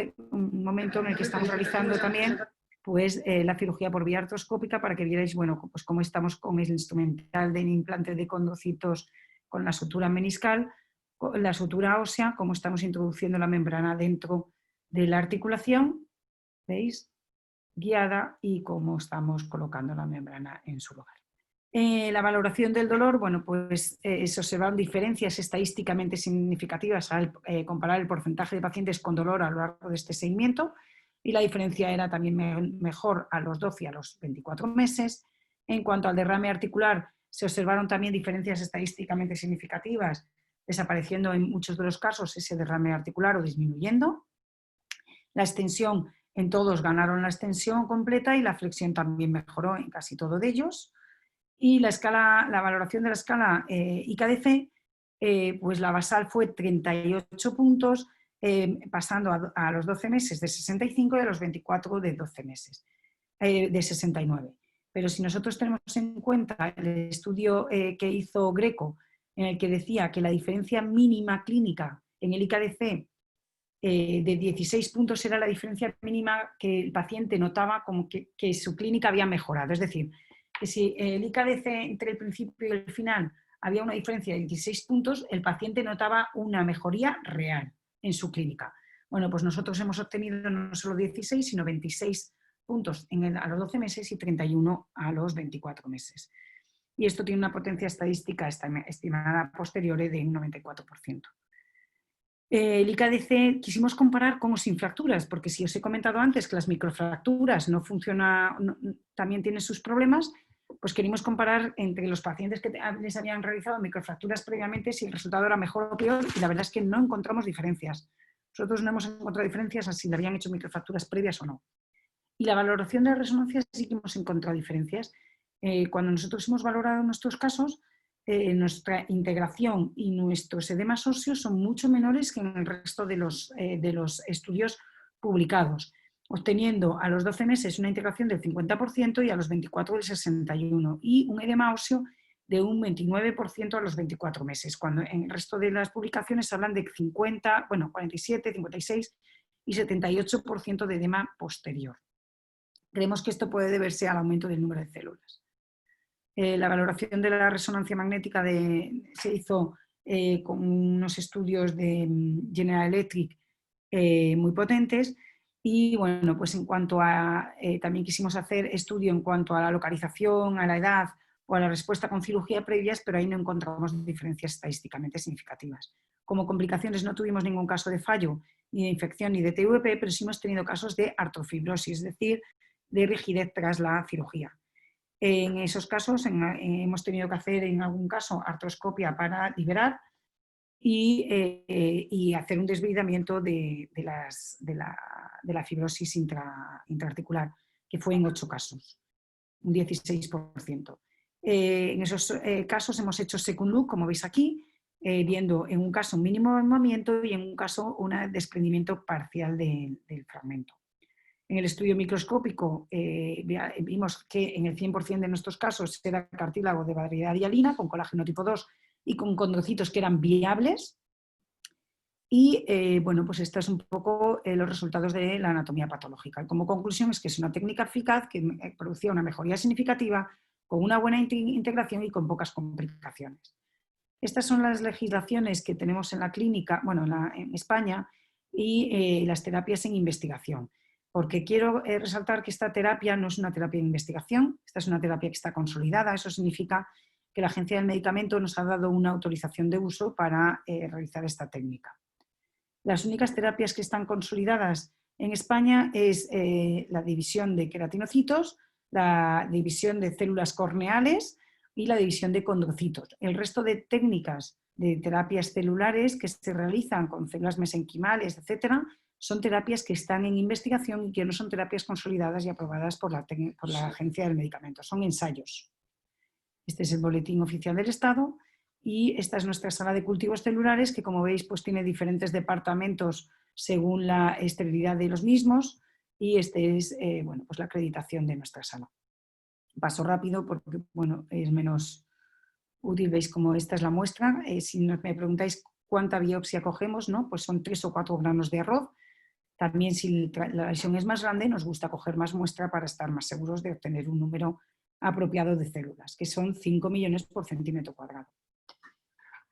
momento en el que estamos realizando también pues, la cirugía por vía artroscópica para que vierais, bueno, pues cómo estamos con el instrumental de implante de condrocitos con la sutura meniscal, con la sutura ósea, cómo estamos introduciendo la membrana dentro de la articulación, ¿veis? Guiada, y cómo estamos colocando la membrana en su lugar. La valoración del dolor, bueno, pues se observaron diferencias estadísticamente significativas al comparar el porcentaje de pacientes con dolor a lo largo de este seguimiento, y la diferencia era también mejor a los 12 y a los 24 meses. En cuanto al derrame articular, se observaron también diferencias estadísticamente significativas, desapareciendo en muchos de los casos ese derrame articular o disminuyendo. La extensión, en todos ganaron la extensión completa, y la flexión también mejoró en casi todos de ellos. Y la valoración de la escala IKDC, pues la basal fue 38 puntos, pasando a los 12 meses de 65 y a los 24 de 12 meses, de 69. Pero si nosotros tenemos en cuenta el estudio que hizo Greco, en el que decía que la diferencia mínima clínica en el IKDC de 16 puntos era la diferencia mínima que el paciente notaba como que su clínica había mejorado. Es decir, que si el IKDC entre el principio y el final había una diferencia de 16 puntos, el paciente notaba una mejoría real en su clínica. Bueno, pues nosotros hemos obtenido no solo 16, sino 26 puntos a los 12 meses y 31 a los 24 meses. Y esto tiene una potencia estadística estimada a posteriori de un 94%. El IKDC quisimos comparar con o sin fracturas, porque si os he comentado antes que las microfracturas no funcionan, también tienen sus problemas, pues queríamos comparar entre los pacientes que les habían realizado microfracturas previamente si el resultado era mejor o peor, y la verdad es que no encontramos diferencias. Nosotros no hemos encontrado diferencias a si le habían hecho microfracturas previas o no. Y la valoración de resonancia sí que hemos encontrado diferencias. Cuando nosotros hemos valorado nuestros casos, nuestra integración y nuestros edemas óseos son mucho menores que en el resto de los estudios publicados, obteniendo a los 12 meses una integración del 50% y a los 24 del 61%, y un edema óseo de un 29% a los 24 meses, cuando en el resto de las publicaciones hablan de 50, bueno, 47, 56 y 78% de edema posterior. Creemos que esto puede deberse al aumento del número de células. La valoración de la resonancia magnética se hizo con unos estudios de General Electric muy potentes, y bueno, pues en cuanto a, también quisimos hacer estudio en cuanto a la localización, a la edad o a la respuesta con cirugía previas, pero ahí no encontramos diferencias estadísticamente significativas. Como complicaciones no tuvimos ningún caso de fallo, ni de infección, ni de TVP, pero sí hemos tenido casos de artrofibrosis, es decir, de rigidez tras la cirugía. En esos casos hemos tenido que hacer en algún caso artroscopia para liberar y hacer un desbridamiento de la fibrosis intraarticular, que fue en 8 casos, un 16%. En esos casos hemos hecho second look, como veis aquí, viendo en un caso un mínimo movimiento y en un caso un desprendimiento parcial del fragmento. En el estudio microscópico vimos que en el 100% de nuestros casos era cartílago de variedad hialina con colágeno tipo 2 y con condrocitos que eran viables. Y bueno, pues estos son un poco los resultados de la anatomía patológica. Y como conclusión es que es una técnica eficaz que producía una mejoría significativa con una buena integración y con pocas complicaciones. Estas son las legislaciones que tenemos en la clínica, bueno, en España, y las terapias en investigación. Porque quiero resaltar que esta terapia no es una terapia de investigación, esta es una terapia que está consolidada. Eso significa que la Agencia del Medicamento nos ha dado una autorización de uso para realizar esta técnica. Las únicas terapias que están consolidadas en España es la división de queratinocitos, la división de células corneales y la división de condrocitos. El resto de técnicas de terapias celulares que se realizan con células mesenquimales, etcétera, son terapias que están en investigación y que no son terapias consolidadas y aprobadas por la Agencia del Medicamento. Son ensayos. Este es el boletín oficial del Estado y esta es nuestra sala de cultivos celulares que, como veis, pues tiene diferentes departamentos según la esterilidad de los mismos, y este es bueno, pues la acreditación de nuestra sala. Paso rápido porque bueno, es menos útil, veis como esta es la muestra. Si me preguntáis cuánta biopsia cogemos, ¿no? Pues son 3 o 4 granos de arroz. También si la lesión es más grande, nos gusta coger más muestra para estar más seguros de obtener un número apropiado de células, que son 5 millones por centímetro cuadrado.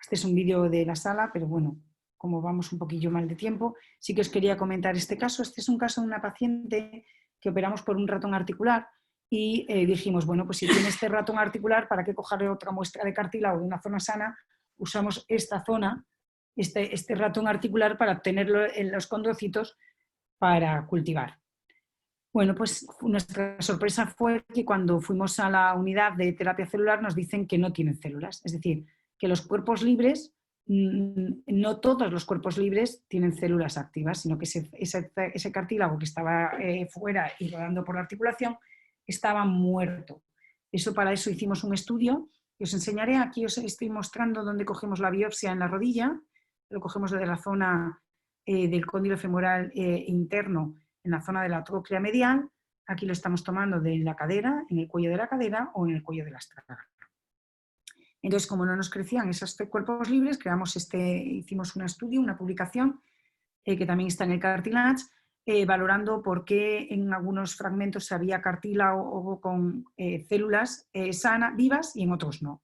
Este es un vídeo de la sala, pero bueno, como vamos un poquillo mal de tiempo, sí que os quería comentar este caso. Este es un caso de una paciente que operamos por un ratón articular y dijimos, bueno, pues si tiene este ratón articular, ¿para qué cogerle otra muestra de cartílago de una zona sana? Usamos esta zona, este ratón articular, para obtenerlo en los condrocitos para cultivar. Bueno, pues nuestra sorpresa fue que cuando fuimos a la unidad de terapia celular nos dicen que no tienen células, es decir, que los cuerpos libres, no todos los cuerpos libres tienen células activas, sino que ese cartílago que estaba fuera y rodando por la articulación estaba muerto. Para eso hicimos un estudio que os enseñaré. Aquí os estoy mostrando dónde cogemos la biopsia en la rodilla. Lo cogemos desde la zona del cóndilo femoral interno, en la zona de la tróclea medial. Aquí lo estamos tomando de la cadera, en el cuello de la cadera o en el cuello del astragalus. Entonces, como no nos crecían esos cuerpos libres, hicimos un estudio, una publicación, que también está en el Cartilage, valorando por qué en algunos fragmentos había cartílago con células sanas, vivas, y en otros no.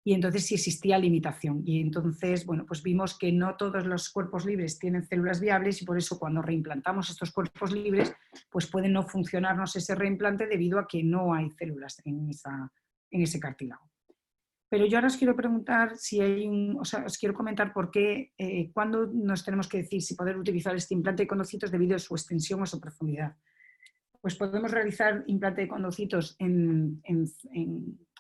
Y entonces sí existía limitación. Y entonces, bueno, pues vimos que no todos los cuerpos libres tienen células viables, y por eso cuando reimplantamos estos cuerpos libres, pues puede no funcionarnos ese reimplante debido a que no hay células en ese cartílago. Pero yo ahora os quiero preguntar si os quiero comentar por qué, cuándo nos tenemos que decir si poder utilizar este implante de condrocitos debido a su extensión o su profundidad. Pues podemos realizar implante de condrocitos en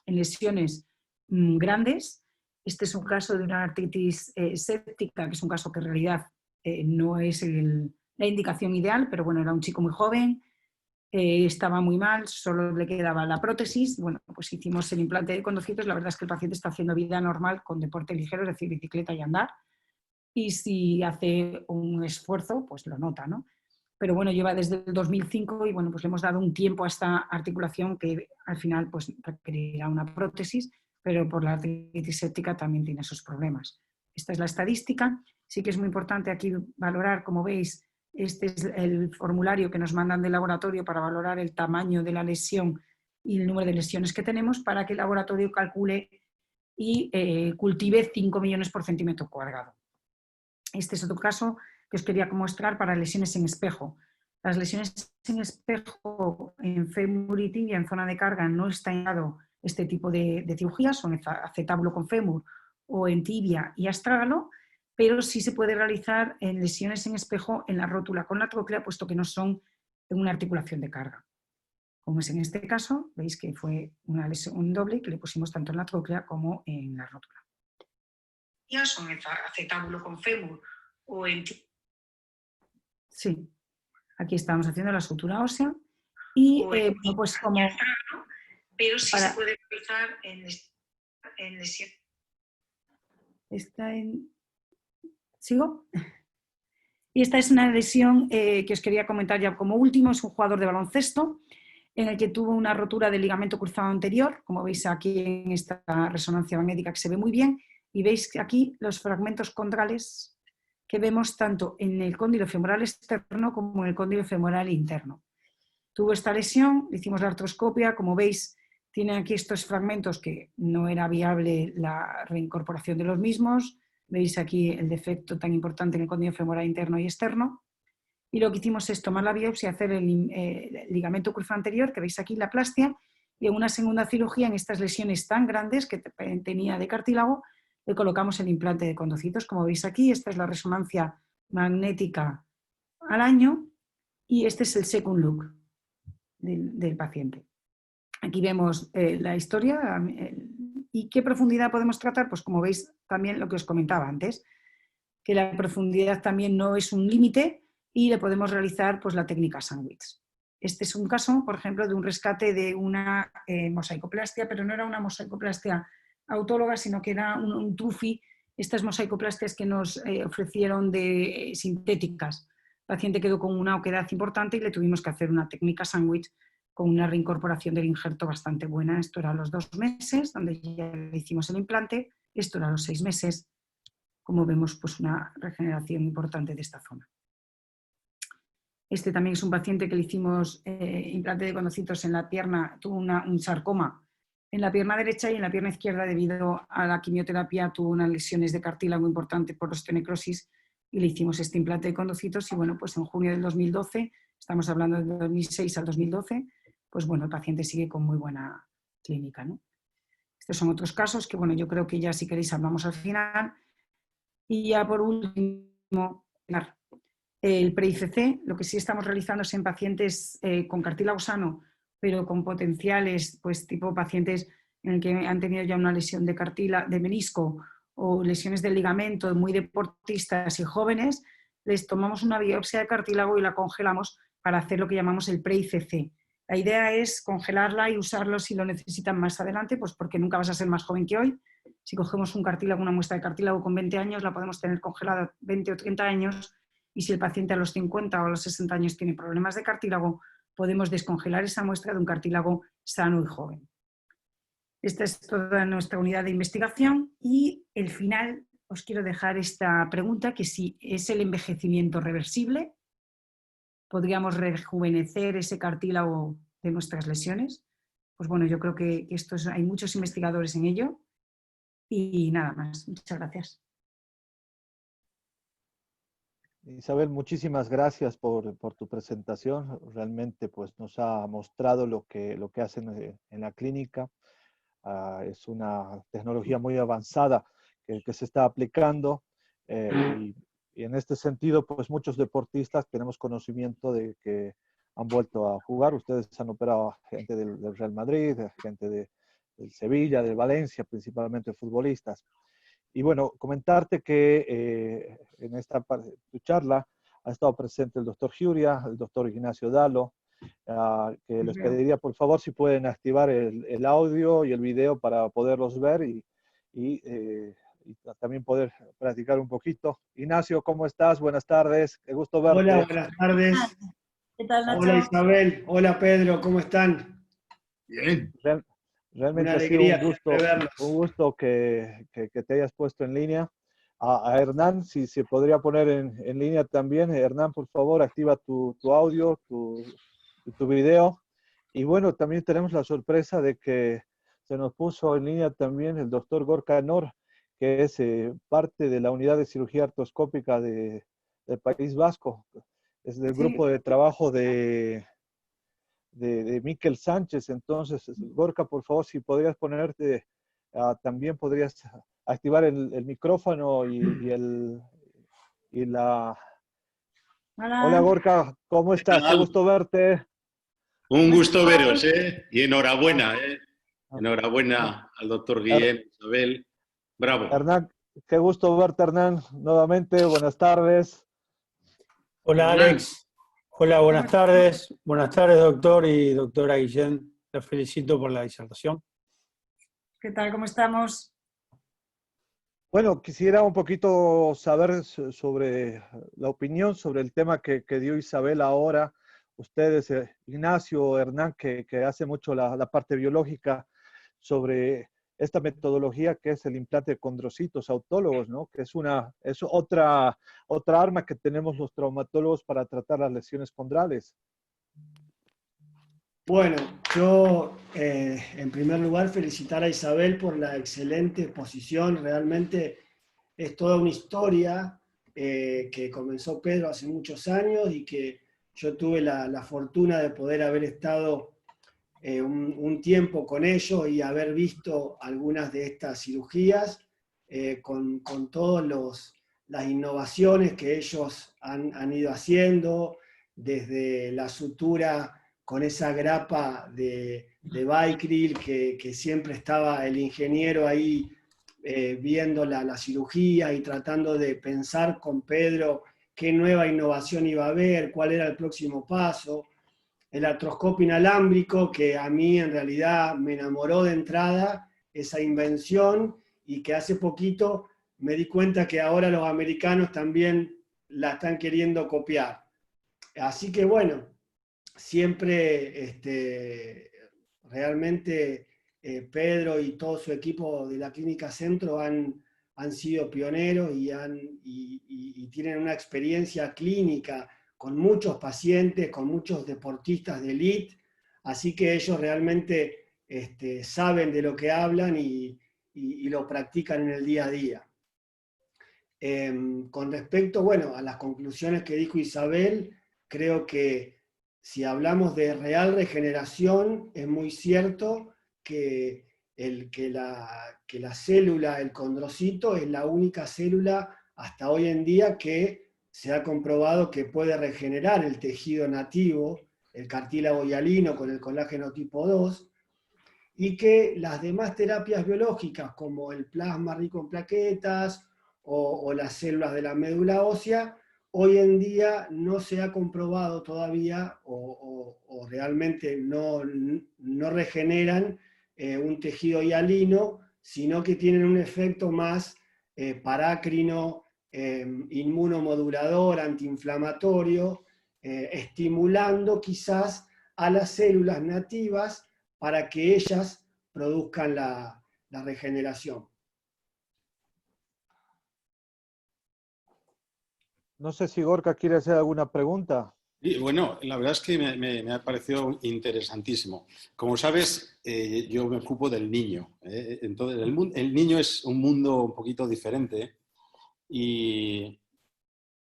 lesiones grandes. Este es un caso de una artritis séptica, que es un caso que en realidad no es la indicación ideal, pero bueno, era un chico muy joven, estaba muy mal, solo le quedaba la prótesis. Bueno, pues hicimos el implante de condrocitos. La verdad es que el paciente está haciendo vida normal con deporte ligero, es decir, bicicleta y andar, y si hace un esfuerzo, pues lo nota, ¿no? Pero bueno, lleva desde el 2005 y bueno, pues le hemos dado un tiempo a esta articulación que al final pues requerirá una prótesis, pero por la artritis séptica también tiene esos problemas. Esta es la estadística. Sí que es muy importante aquí valorar, como veis, este es el formulario que nos mandan del laboratorio para valorar el tamaño de la lesión y el número de lesiones que tenemos, para que el laboratorio calcule y cultive 5 millones por centímetro cuadrado. Este es otro caso que os quería mostrar para lesiones en espejo. Las lesiones en espejo en fémur y tibia en zona de carga no está indicado este tipo de cirugías, son acetábulo con fémur o en tibia y astrágalo, pero sí se puede realizar en lesiones en espejo en la rótula con la tróclea, puesto que no son una articulación de carga. Como es en este caso, veis que fue una lesión doble que le pusimos tanto en la tróclea como en la rótula. Son acetábulo con fémur o en... Sí, aquí estamos haciendo la sutura ósea y bueno, pues como... Pero sí se puede realizar en lesión. ¿Sigo? Y esta es una lesión que os quería comentar ya como último. Es un jugador de baloncesto en el que tuvo una rotura del ligamento cruzado anterior, como veis aquí en esta resonancia magnética que se ve muy bien, y veis aquí los fragmentos condrales que vemos tanto en el cóndilo femoral externo como en el cóndilo femoral interno. Tuvo esta lesión, hicimos la artroscopia, como veis tiene aquí estos fragmentos que no era viable la reincorporación de los mismos. Veis aquí el defecto tan importante en el cóndilo femoral interno y externo. Y lo que hicimos es tomar la biopsia, hacer el ligamento cruzado anterior, que veis aquí la plastia, y en una segunda cirugía, en estas lesiones tan grandes que tenía de cartílago, le colocamos el implante de condrocitos. Como veis aquí, esta es la resonancia magnética al año y este es el second look del paciente. Aquí vemos la historia y qué profundidad podemos tratar. Pues como veis también lo que os comentaba antes, que la profundidad también no es un límite y le podemos realizar pues la técnica Sandwich. Este es un caso, por ejemplo, de un rescate de una mosaicoplastia, pero no era una mosaicoplastia autóloga, sino que era un TUFI Estas mosaicoplastias que nos ofrecieron de sintéticas. El paciente quedó con una oquedad importante y le tuvimos que hacer una técnica sándwich con una reincorporación del injerto bastante buena. Esto era a los 2 meses, donde ya le hicimos el implante. Esto era a los 6 meses. Como vemos, pues una regeneración importante de esta zona. Este también es un paciente que le hicimos implante de condrocitos en la pierna, tuvo un sarcoma en la pierna derecha y en la pierna izquierda debido a la quimioterapia tuvo unas lesiones de cartílago importantes por osteonecrosis y le hicimos este implante de condrocitos y bueno, pues en junio del 2012, estamos hablando del 2006 al 2012, pues bueno, el paciente sigue con muy buena clínica, ¿no? Estos son otros casos que bueno, yo creo que ya si queréis hablamos al final. Y ya por último, el pre-ICC, lo que sí estamos realizando es en pacientes con cartílago sano, pero con potenciales, pues tipo pacientes en el que han tenido ya una lesión de menisco o lesiones del ligamento, muy deportistas y jóvenes, les tomamos una biopsia de cartílago y la congelamos para hacer lo que llamamos el pre-ICC. La idea es congelarla y usarlo si lo necesitan más adelante, pues porque nunca vas a ser más joven que hoy. Si cogemos un cartílago, una muestra de cartílago con 20 años, la podemos tener congelada 20 o 30 años y si el paciente a los 50 o a los 60 años tiene problemas de cartílago, podemos descongelar esa muestra de un cartílago sano y joven. Esta es toda nuestra unidad de investigación y el final os quiero dejar esta pregunta, que si es el envejecimiento reversible, podríamos rejuvenecer ese cartílago de nuestras lesiones. Pues bueno, yo creo que hay muchos investigadores en ello y nada más. Muchas gracias. Isabel, muchísimas gracias por tu presentación. Realmente pues, nos ha mostrado lo que hacen en la clínica. Es una tecnología muy avanzada que se está aplicando y en este sentido, pues muchos deportistas tenemos conocimiento de que han vuelto a jugar. Ustedes han operado a gente del Real Madrid, gente del Sevilla, del Valencia, principalmente futbolistas. Y bueno, comentarte que en esta tu charla ha estado presente el doctor Giuria, el doctor Ignacio Dalo, que les pediría por favor si pueden activar el audio y el video para poderlos ver y también poder practicar un poquito. Ignacio, ¿cómo estás? Buenas tardes, qué gusto verte. Hola, buenas tardes. ¿Qué tal, Nacho? Hola Isabel, hola Pedro, ¿cómo están? Bien. Realmente Una ha sido alegría un verlos. gusto que te hayas puesto en línea. A Hernán, si se podría poner en línea también. Hernán, por favor, activa tu audio, tu video. Y bueno, también tenemos la sorpresa de que se nos puso en línea también el doctor Gorka Nor, que es parte de la unidad de cirugía artroscópica del País Vasco. Es del grupo de trabajo de Miquel Sánchez. Entonces, Gorka, por favor, si podrías ponerte, también podrías activar el micrófono y la... Hola, Gorka, ¿cómo estás? Qué gusto verte. Un gusto veros, y enhorabuena, enhorabuena al doctor Guillén, Isabel, bravo. Hernán, qué gusto verte, Hernán, nuevamente, buenas tardes. Hola Alex, hola, buenas tardes, doctor y doctora Guillén, los felicito por la disertación. ¿Qué tal? ¿Cómo estamos? Bueno, quisiera un poquito saber sobre la opinión sobre el tema que dio Isabel ahora. Ustedes, Ignacio, Hernán, que hace mucho la parte biológica sobre esta metodología que es el implante de condrocitos autólogos, ¿no? Que es otra arma que tenemos los traumatólogos para tratar las lesiones condrales. Bueno, yo en primer lugar felicitar a Isabel por la excelente exposición. Realmente es toda una historia que comenzó Pedro hace muchos años y que yo tuve la fortuna de poder haber estado un tiempo con ellos y haber visto algunas de estas cirugías con todas las innovaciones que ellos han ido haciendo, desde la sutura con esa grapa de Vicryl, que siempre estaba el ingeniero ahí viendo la cirugía y tratando de pensar con Pedro qué nueva innovación iba a haber, cuál era el próximo paso. El artroscopio inalámbrico, que a mí en realidad me enamoró de entrada, esa invención, y que hace poquito me di cuenta que ahora los americanos también la están queriendo copiar. Así que bueno, siempre realmente Pedro y todo su equipo de la Clínica Centro han sido pioneros y tienen una experiencia clínica con muchos pacientes, con muchos deportistas de élite, así que ellos realmente saben de lo que hablan y lo practican en el día a día. Con respecto, bueno, a las conclusiones que dijo Isabel, creo que si hablamos de real regeneración, es muy cierto que la célula, el condrocito, es la única célula hasta hoy en día que se ha comprobado que puede regenerar el tejido nativo, el cartílago hialino con el colágeno tipo 2, y que las demás terapias biológicas, como el plasma rico en plaquetas o las células de la médula ósea, hoy en día no se ha comprobado todavía o realmente no regeneran un tejido hialino, sino que tienen un efecto más parácrino, inmunomodulador, antiinflamatorio, estimulando quizás a las células nativas para que ellas produzcan la regeneración. No sé si Gorka quiere hacer alguna pregunta. Y bueno, la verdad es que me ha parecido interesantísimo. Como sabes, yo me ocupo del niño. Entonces, el niño es un mundo un poquito diferente. Y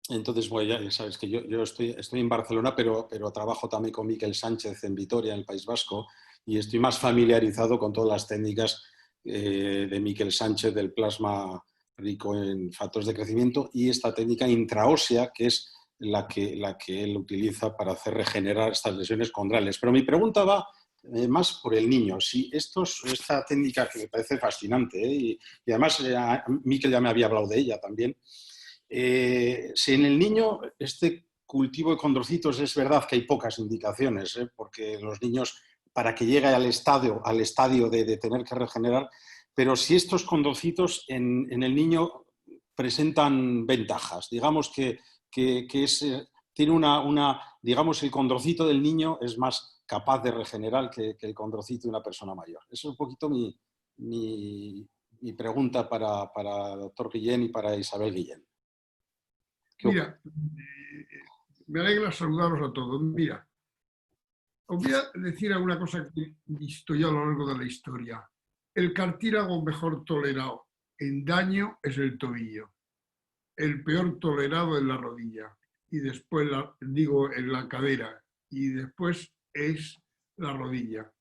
entonces, bueno, ya sabes que yo estoy en Barcelona, pero trabajo también con Miquel Sánchez en Vitoria, en el País Vasco, y estoy más familiarizado con todas las técnicas de Miquel Sánchez del plasma rico en factores de crecimiento y esta técnica intraósea, que es la que él utiliza para hacer regenerar estas lesiones condrales. Pero mi pregunta va más por el niño. Si esta técnica que me parece fascinante, y además Miquel ya me había hablado de ella también, si en el niño este cultivo de condrocitos es verdad que hay pocas indicaciones, porque los niños, para que llegue al estadio de tener que regenerar, pero si estos condrocitos en el niño presentan ventajas, digamos que tiene digamos, el condrocito del niño es más capaz de regenerar que el condrocito de una persona mayor. Eso es un poquito mi pregunta para el doctor Guillén y para Isabel Guillén. Mira, me alegra saludaros a todos. Mira, os voy a decir alguna cosa que he visto yo a lo largo de la historia. El cartílago mejor tolerado en daño es el tobillo. El peor tolerado es la rodilla. Y después, en la cadera. Y después es la rodilla.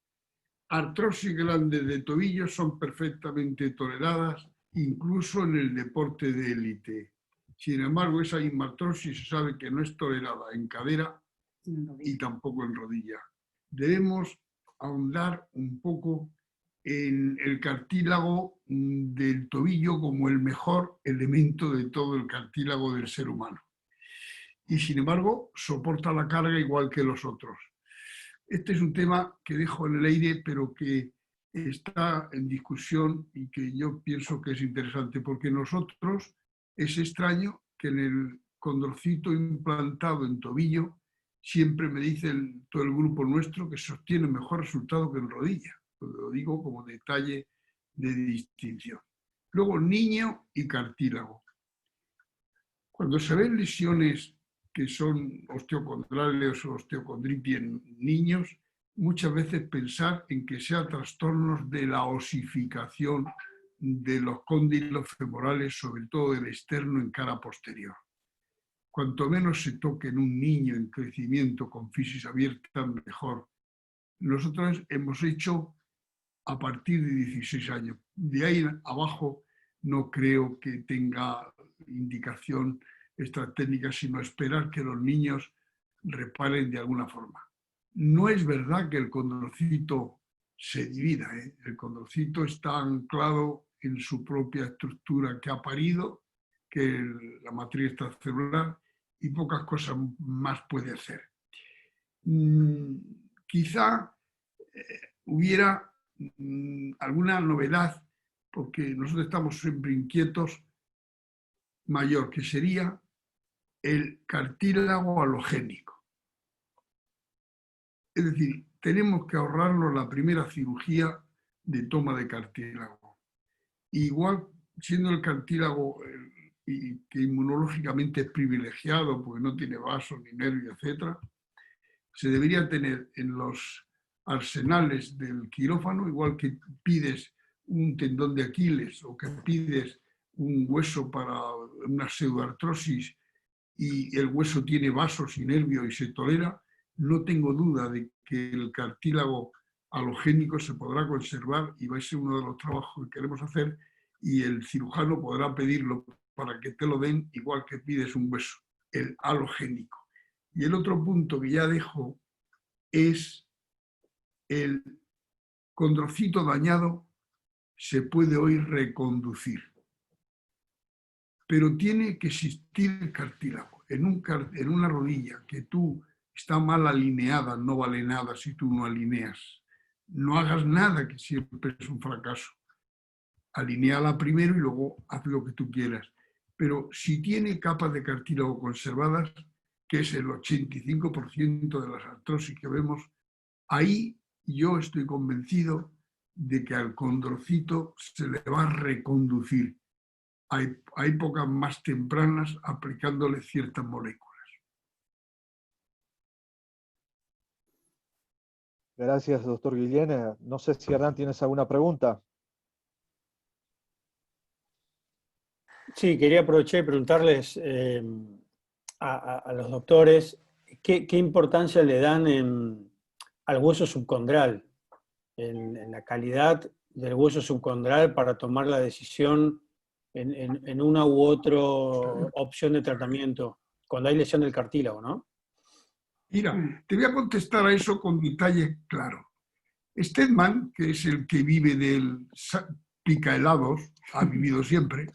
Artrosis grandes de tobillo son perfectamente toleradas, incluso en el deporte de élite. Sin embargo, esa inmartrosis se sabe que no es tolerada en cadera y tampoco en rodilla. Debemos ahondar un poco en el cartílago del tobillo como el mejor elemento de todo el cartílago del ser humano. Y sin embargo, soporta la carga igual que los otros. Este es un tema que dejo en el aire, pero que está en discusión y que yo pienso que es interesante, porque nosotros es extraño que en el condrocito implantado en tobillo siempre me dicen todo el grupo nuestro que sostiene mejor resultado que en rodilla. Lo digo como detalle de distinción. Luego, niño y cartílago. Cuando se ven lesiones que son osteocondrales o osteocondritis en niños, muchas veces pensar en que sean trastornos de la osificación de los cóndilos femorales, sobre todo del externo en cara posterior. Cuanto menos se toque en un niño en crecimiento con fisis abierta, mejor. Nosotros hemos hecho a partir de 16 años. De ahí abajo no creo que tenga indicación esta técnica, sino esperar que los niños reparen de alguna forma. No es verdad que el condrocito se divida, ¿eh? El condrocito está anclado en su propia estructura que ha parido, que la matriz extracelular, y pocas cosas más puede hacer. Quizá hubiera alguna novedad, porque nosotros estamos siempre inquietos mayor, que sería el cartílago halogénico. Es decir, tenemos que ahorrarnos la primera cirugía de toma de cartílago. Igual, siendo el cartílago y que inmunológicamente es privilegiado porque no tiene vasos ni nervios, etc., se debería tener en los arsenales del quirófano, igual que pides un tendón de Aquiles o que pides un hueso para una pseudoartrosis y el hueso tiene vasos y nervios y se tolera, no tengo duda de que el cartílago halogénico se podrá conservar y va a ser uno de los trabajos que queremos hacer, y el cirujano podrá pedirlo para que te lo den igual que pides un hueso, el halogénico. Y el otro punto que ya dejo es el condrocito dañado se puede hoy reconducir, pero tiene que existir el cartílago. En una rodilla que tú está mal alineada, no vale nada si tú no alineas. No hagas nada, que siempre es un fracaso. Alineala primero y luego haz lo que tú quieras. Pero si tiene capas de cartílago conservadas, que es el 85% de las artrosis que vemos, ahí yo estoy convencido de que al condrocito se le va a reconducir a épocas más tempranas aplicándole ciertas moléculas. Gracias, doctor Guillén. No sé si Hernán tienes alguna pregunta. Sí, quería aprovechar y preguntarles a los doctores qué importancia le dan al hueso subcondral, en la calidad del hueso subcondral para tomar la decisión en una u otra opción de tratamiento, cuando hay lesión del cartílago, ¿no? Mira, te voy a contestar a eso con detalle claro. Stedman, que es el que vive del picahelados, ha vivido siempre,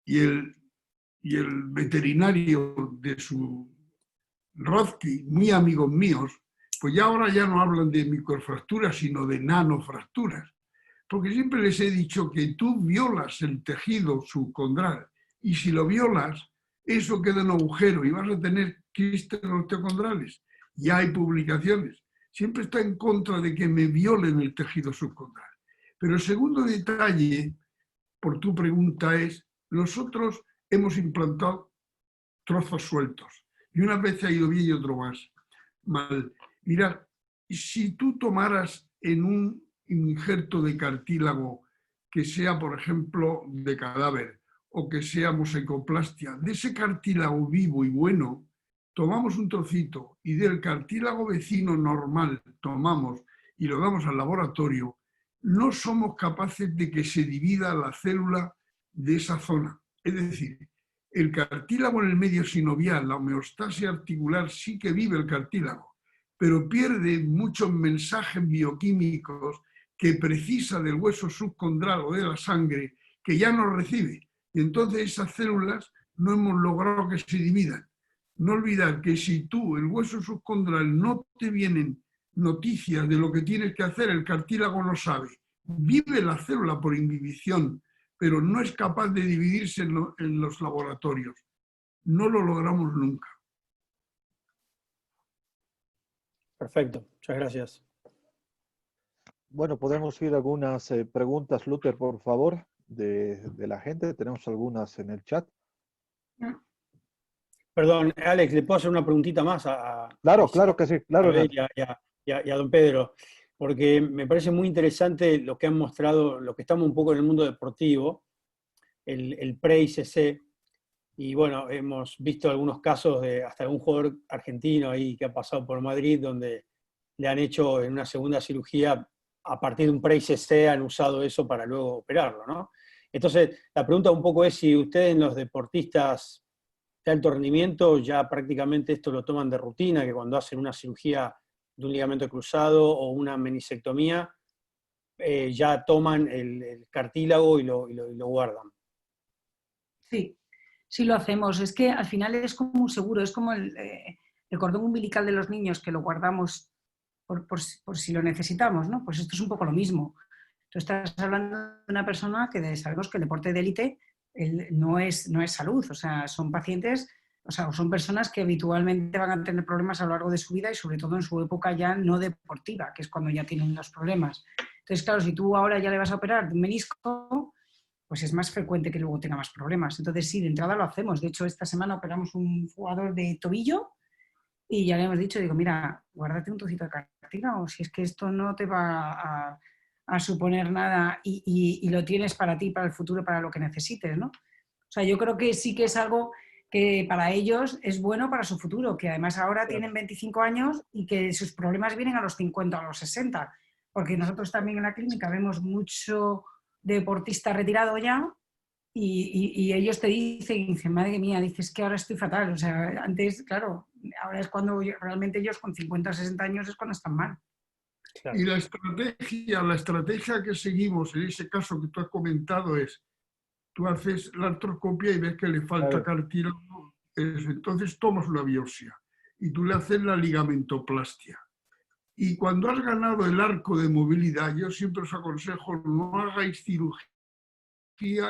y el veterinario de su Rothke, muy amigos míos, pues ya ahora ya no hablan de microfracturas, sino de nanofracturas. Porque siempre les he dicho que tú violas el tejido subcondral y si lo violas, eso queda en agujero y vas a tener quistes osteocondrales. Ya hay publicaciones. Siempre está en contra de que me violen el tejido subcondral. Pero el segundo detalle, por tu pregunta, es: nosotros hemos implantado trozos sueltos. Y una vez ha ido bien y otro más mal. Mira, si tú tomaras en un injerto de cartílago que sea, por ejemplo, de cadáver o que sea mosecoplastia, de ese cartílago vivo y bueno, tomamos un trocito y del cartílago vecino normal tomamos y lo damos al laboratorio, no somos capaces de que se divida la célula de esa zona. Es decir, el cartílago en el medio sinovial, la homeostasia articular, sí que vive el cartílago, pero pierde muchos mensajes bioquímicos que precisa del hueso subcondral o de la sangre, que ya no recibe. Y entonces esas células no hemos logrado que se dividan. No olvidar que si tú, el hueso subcondral, no te vienen noticias de lo que tienes que hacer, el cartílago no sabe. Vive la célula por inhibición, pero no es capaz de dividirse en los laboratorios. No lo logramos nunca. Perfecto, muchas gracias. Bueno, podemos ir a algunas preguntas, Luther, por favor, de la gente. Tenemos algunas en el chat. Perdón, Alex, ¿le puedo hacer una preguntita más Claro, claro que sí. Claro, y a don Pedro? Porque me parece muy interesante lo que han mostrado, lo que estamos un poco en el mundo deportivo, el pre-ICC, y bueno, hemos visto algunos casos de hasta un jugador argentino ahí que ha pasado por Madrid, donde le han hecho en una segunda cirugía, a partir de un pre-ICC han usado eso para luego operarlo, ¿no? Entonces, la pregunta un poco es si ustedes, los deportistas de alto rendimiento, ya prácticamente esto lo toman de rutina, que cuando hacen una cirugía de un ligamento cruzado o una meniscectomía, ya toman el cartílago y lo guardan. Sí, sí lo hacemos. Es que al final es como un seguro, es como el cordón umbilical de los niños, que lo guardamos por si lo necesitamos, ¿no? Pues esto es un poco lo mismo. Tú estás hablando de una persona que sabemos que el deporte de élite no es salud, o sea, son pacientes, o sea, son personas que habitualmente van a tener problemas a lo largo de su vida y sobre todo en su época ya no deportiva, que es cuando ya tienen los problemas. Entonces, claro, si tú ahora ya le vas a operar de un menisco, pues es más frecuente que luego tenga más problemas. Entonces, sí, de entrada lo hacemos. De hecho, esta semana operamos un jugador de tobillo y ya le hemos dicho, digo, mira, guárdate un trocito de cartílago, si es que esto no te va a suponer nada y lo tienes para ti, para el futuro, para lo que necesites, ¿no? O sea, yo creo que sí que es algo que para ellos es bueno para su futuro, que además ahora tienen 25 años y que sus problemas vienen a los 50 o a los 60, porque nosotros también en la clínica vemos mucho deportista retirado ya y ellos te dicen, madre mía, dices que ahora estoy fatal. O sea, antes, claro, ahora es cuando realmente ellos con 50 o 60 años es cuando están mal. Claro. Y la estrategia que seguimos en ese caso que tú has comentado es, tú haces la artroscopia y ves que le falta cartílago, entonces tomas una biopsia y tú le haces la ligamentoplastia. Y cuando has ganado el arco de movilidad, yo siempre os aconsejo, no hagáis cirugía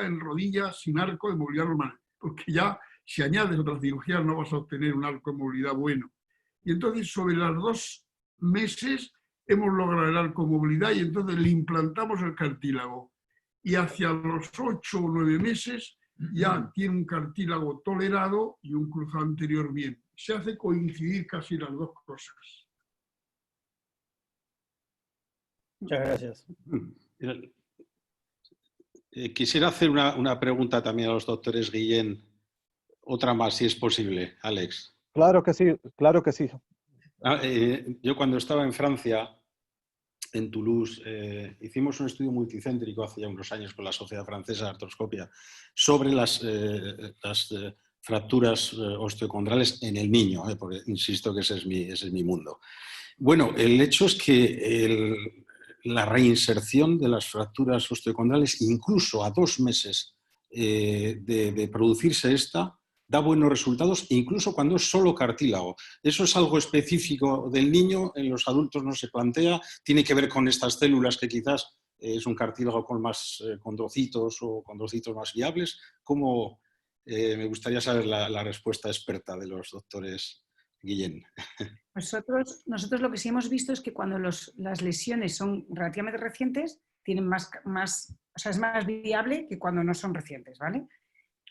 en rodillas sin arco de movilidad normal, porque ya si añades otras cirugías no vas a obtener un arco de movilidad bueno. Y entonces sobre los 2 meses hemos logrado el arco de movilidad y entonces le implantamos el cartílago. Y hacia los 8 o 9 meses ya tiene un cartílago tolerado y un cruzado anterior bien. Se hace coincidir casi las dos cosas. Muchas gracias. Quisiera hacer una pregunta también a los doctores Guillén. Otra más, si es posible, Alex. Claro que sí, claro que sí. Yo cuando estaba en Francia, en Toulouse, hicimos un estudio multicéntrico hace ya unos años con la Sociedad Francesa de Artroscopia sobre las fracturas osteocondrales en el niño, porque insisto que ese es mi mundo. Bueno, el hecho es que la reinserción de las fracturas osteocondrales, incluso a 2 meses de producirse esta, da buenos resultados, incluso cuando es solo cartílago. Eso es algo específico del niño, en los adultos no se plantea, tiene que ver con estas células que quizás es un cartílago con más condrocitos o condrocitos más viables. ¿Cómo? Me gustaría saber la respuesta experta de los doctores Guillén. Nosotros lo que sí hemos visto es que cuando las lesiones son relativamente recientes, tienen o sea, es más viable que cuando no son recientes, ¿vale?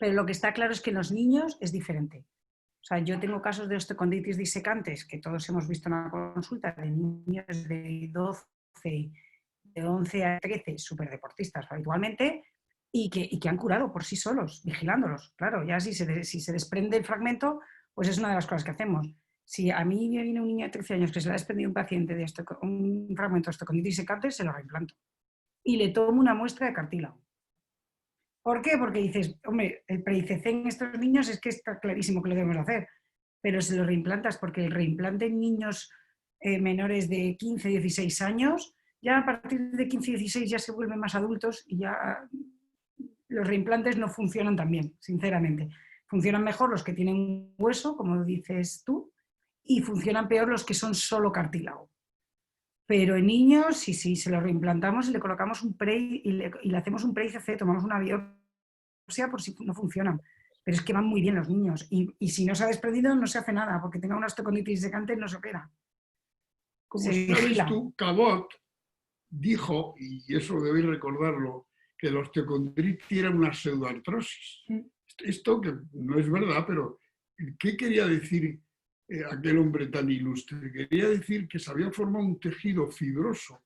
Pero lo que está claro es que en los niños es diferente. O sea, yo tengo casos de osteocondritis disecantes que todos hemos visto en la consulta de niños de 11 a 13, superdeportistas habitualmente, y que han curado por sí solos, vigilándolos. Claro, ya si se desprende el fragmento, pues es una de las cosas que hacemos. Si a mí me viene un niño de 13 años que se le ha desprendido un paciente de un fragmento de osteocondritis disecante, se lo reimplanto. Y le tomo una muestra de cartílago. ¿Por qué? Porque dices, hombre, el pre-ICC en estos niños es que está clarísimo que lo debemos hacer, pero se lo reimplantas porque el reimplante en niños menores de 15, 16 años, ya a partir de 15, 16 ya se vuelven más adultos y ya los reimplantes no funcionan tan bien, sinceramente. Funcionan mejor los que tienen hueso, como dices tú, y funcionan peor los que son solo cartílago. Pero en niños, sí, se lo reimplantamos y le colocamos un y le hacemos un pre-ICC, tomamos una biopsia por si no funcionan. Pero es que van muy bien los niños. Y si no se ha desprendido, no se hace nada, porque tenga una osteocondritis disecante no se opera. Como sabes tú, Cabot dijo, y eso debéis recordarlo, que la osteocondritis era una pseudoartrosis. Esto que no es verdad, pero ¿qué quería decir aquel hombre tan ilustre? Quería decir que se había formado un tejido fibroso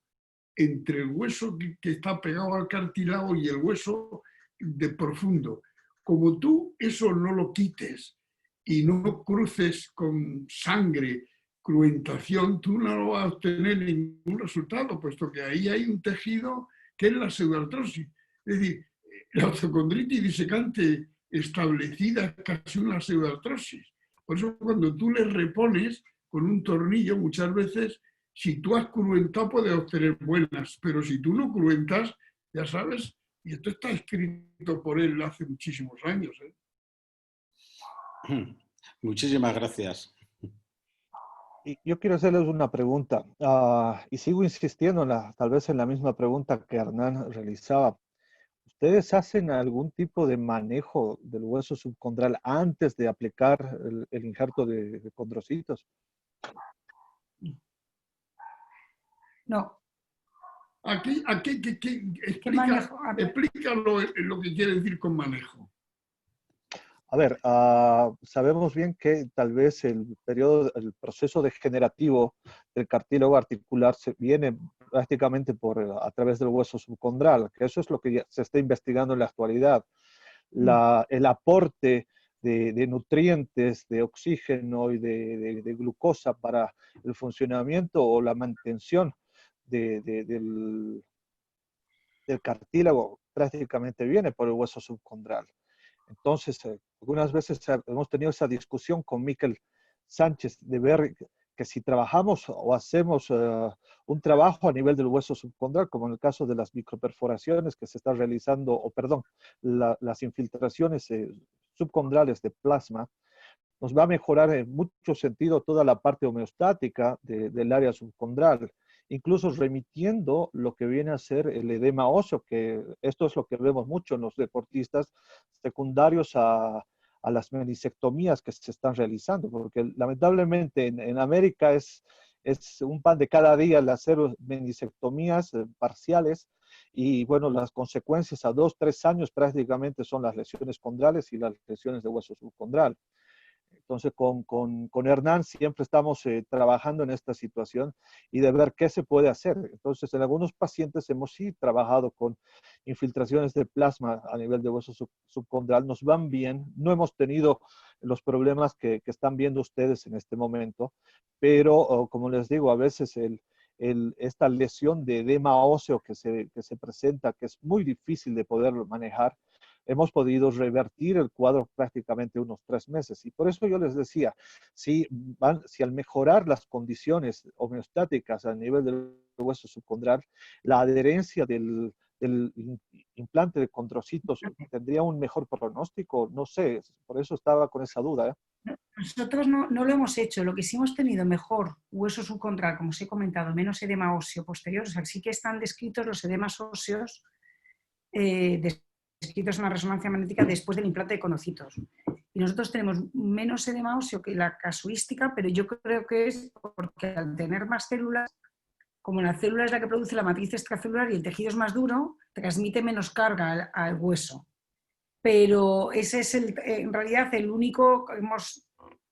entre el hueso que está pegado al cartílago y el hueso de profundo. Como tú eso no lo quites y no cruces con sangre, cruentación, tú no vas a obtener ningún resultado, puesto que ahí hay un tejido que es la pseudoartrosis. Es decir, la osteocondritis disecante establecida casi una pseudoartrosis. Por eso cuando tú le repones con un tornillo, muchas veces, si tú has cruentado puedes obtener buenas, pero si tú no cruentas, ya sabes, y esto está escrito por él hace muchísimos años. Muchísimas gracias. Y yo quiero hacerles una pregunta, y sigo insistiendo tal vez en la misma pregunta que Hernán realizaba. ¿Ustedes hacen algún tipo de manejo del hueso subcondral antes de aplicar el injerto de condrocitos? No. Aquí ¿Qué manejo? A ver. explica lo que quiere decir con manejo. A ver, sabemos bien que tal vez el proceso degenerativo del cartílago articular se viene prácticamente a través del hueso subcondral, que eso es lo que ya se está investigando en la actualidad. El aporte de nutrientes, de oxígeno y de glucosa para el funcionamiento o la mantención del cartílago prácticamente viene por el hueso subcondral. Entonces, algunas veces hemos tenido esa discusión con Miquel Sánchez de ver que si trabajamos o hacemos un trabajo a nivel del hueso subcondral, como en el caso de las microperforaciones que se están realizando, o perdón, las infiltraciones subcondrales de plasma, nos va a mejorar en mucho sentido toda la parte homeostática del área subcondral, incluso remitiendo lo que viene a ser el edema óseo, que esto es lo que vemos mucho en los deportistas secundarios a las menisectomías que se están realizando, porque lamentablemente en América es un pan de cada día el hacer menisectomías parciales, y bueno, las consecuencias a 2, 3 años prácticamente son las lesiones condrales y las lesiones de hueso subcondral. Entonces, con Hernán siempre estamos trabajando en esta situación y de ver qué se puede hacer. Entonces, en algunos pacientes hemos sí trabajado con infiltraciones de plasma a nivel de hueso subcondral, nos van bien, no hemos tenido los problemas que están viendo ustedes en este momento, pero como les digo, a veces esta lesión de edema óseo que se presenta, que es muy difícil de poder manejar, hemos podido revertir el cuadro prácticamente unos 3 meses. Y por eso yo les decía, si al mejorar las condiciones homeostáticas a nivel del hueso subcondral, la adherencia del implante de condrocitos tendría un mejor pronóstico, no sé, por eso estaba con esa duda. Nosotros no lo hemos hecho. Lo que sí hemos tenido mejor hueso subcondral, como os he comentado, menos edema óseo posterior, o sea, sí que están descritos los edemas óseos descritos en la resonancia magnética después del implante de condrocitos. Y nosotros tenemos menos edema óseo que la casuística, pero yo creo que es porque al tener más células, como la célula es la que produce la matriz extracelular y el tejido es más duro, transmite menos carga al hueso. Pero ese es en realidad el único,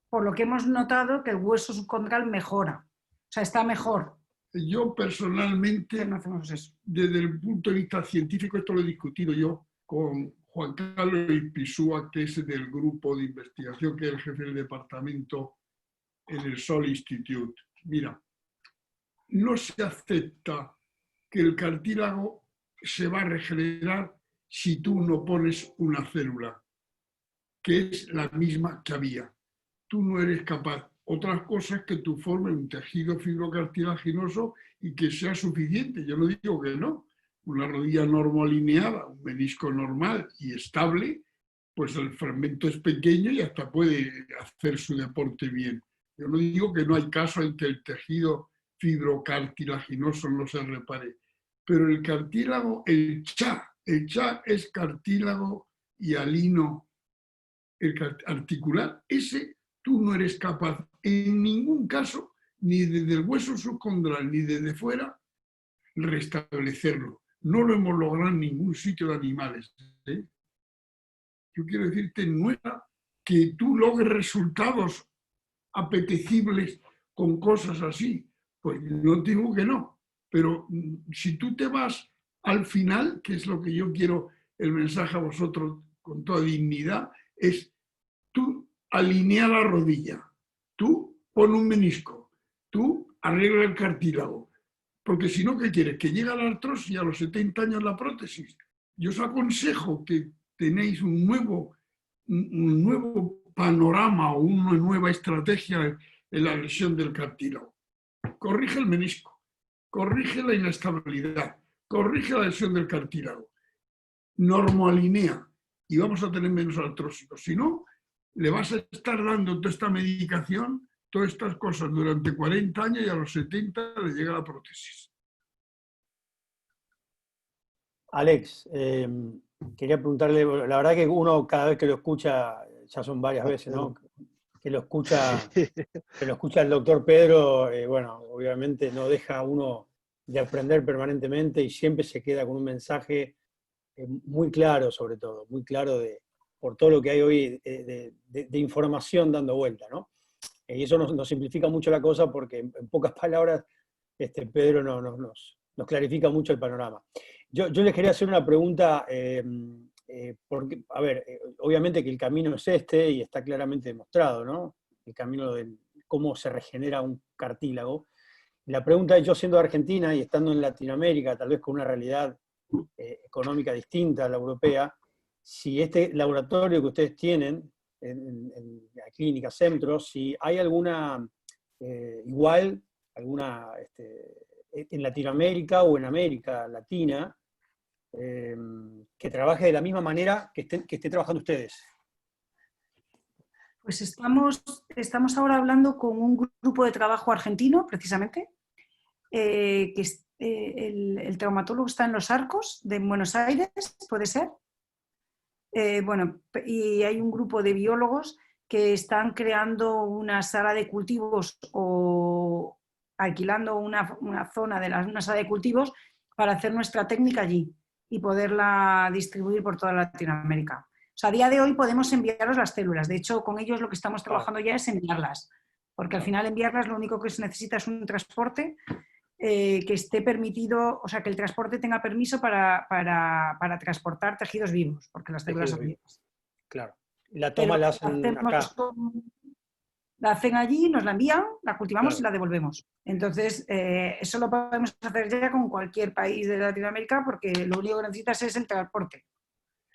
por lo que hemos notado, que el hueso subcondral mejora. O sea, está mejor. Yo personalmente, no hacemos eso. Desde el punto de vista científico, esto lo he discutido yo con Juan Carlos Ispizúa, que es del grupo de investigación, que es el jefe del departamento en el Sol Institute. Mira, no se acepta que el cartílago se va a regenerar si tú no pones una célula, que es la misma que había. Tú no eres capaz. Otras cosas que tú formes un tejido fibrocartilaginoso y que sea suficiente. Yo no digo que no. Una rodilla normolineada, un menisco normal y estable, pues el fragmento es pequeño y hasta puede hacer su deporte bien. Yo no digo que no hay caso en que el tejido fibrocartilaginoso no se repare, pero el cartílago, el CHA es cartílago hialino articular, ese tú no eres capaz en ningún caso, ni desde el hueso subcondral ni desde fuera, restablecerlo. No lo hemos logrado en ningún sitio de animales. Yo quiero decirte, no era que tú logres resultados apetecibles con cosas así. Pues no digo que no. Pero si tú te vas al final, que es lo que yo quiero, el mensaje a vosotros con toda dignidad, es tú alinea la rodilla, tú pon un menisco, tú arregla el cartílago. Porque si no, ¿qué quieres? Que llegue a la artrosis a los 70 años la prótesis. Yo os aconsejo que tenéis un nuevo panorama o una nueva estrategia en la lesión del cartílago. Corrige el menisco, corrige la inestabilidad, corrige la lesión del cartílago, normoalinea y vamos a tener menos artrósicos. Si no, le vas a estar dando toda esta medicación, todas estas cosas durante 40 años y a los 70 le llega la prótesis. Alex, quería preguntarle, la verdad que uno cada vez que lo escucha, ya son varias veces, ¿no? Que lo escucha el doctor Pedro, bueno, obviamente no deja a uno de aprender permanentemente y siempre se queda con un mensaje muy claro, sobre todo, muy claro por todo lo que hay hoy de información dando vuelta, ¿no? Y eso nos simplifica mucho la cosa porque en pocas palabras Pedro nos clarifica mucho el panorama. Yo les quería hacer una pregunta, porque, a ver, obviamente que el camino es y está claramente demostrado, ¿no? El camino de cómo se regenera un cartílago. La pregunta es, yo siendo de Argentina y estando en Latinoamérica, tal vez con una realidad económica distinta a la europea, si este laboratorio que ustedes tienen en la clínica Centro, si hay alguna alguna en Latinoamérica o en América Latina que trabaje de la misma manera que esté trabajando ustedes. Pues estamos ahora hablando con un grupo de trabajo argentino, precisamente, que el traumatólogo está en Los Arcos, de Buenos Aires, ¿puede ser? Bueno, y hay un grupo de biólogos que están creando una sala de cultivos o alquilando una zona de una sala de cultivos para hacer nuestra técnica allí y poderla distribuir por toda Latinoamérica. O sea, a día de hoy podemos enviaros las células. De hecho, con ellos lo que estamos trabajando ya es enviarlas, porque al final enviarlas lo único que se necesita es un transporte que esté permitido, o sea, que el transporte tenga permiso para transportar tejidos vivos, porque las células son vivas. Claro. La toma la hacen acá. La hacen allí, nos la envían, la cultivamos y la devolvemos. Entonces, eso lo podemos hacer ya con cualquier país de Latinoamérica porque lo único que necesitas es el transporte.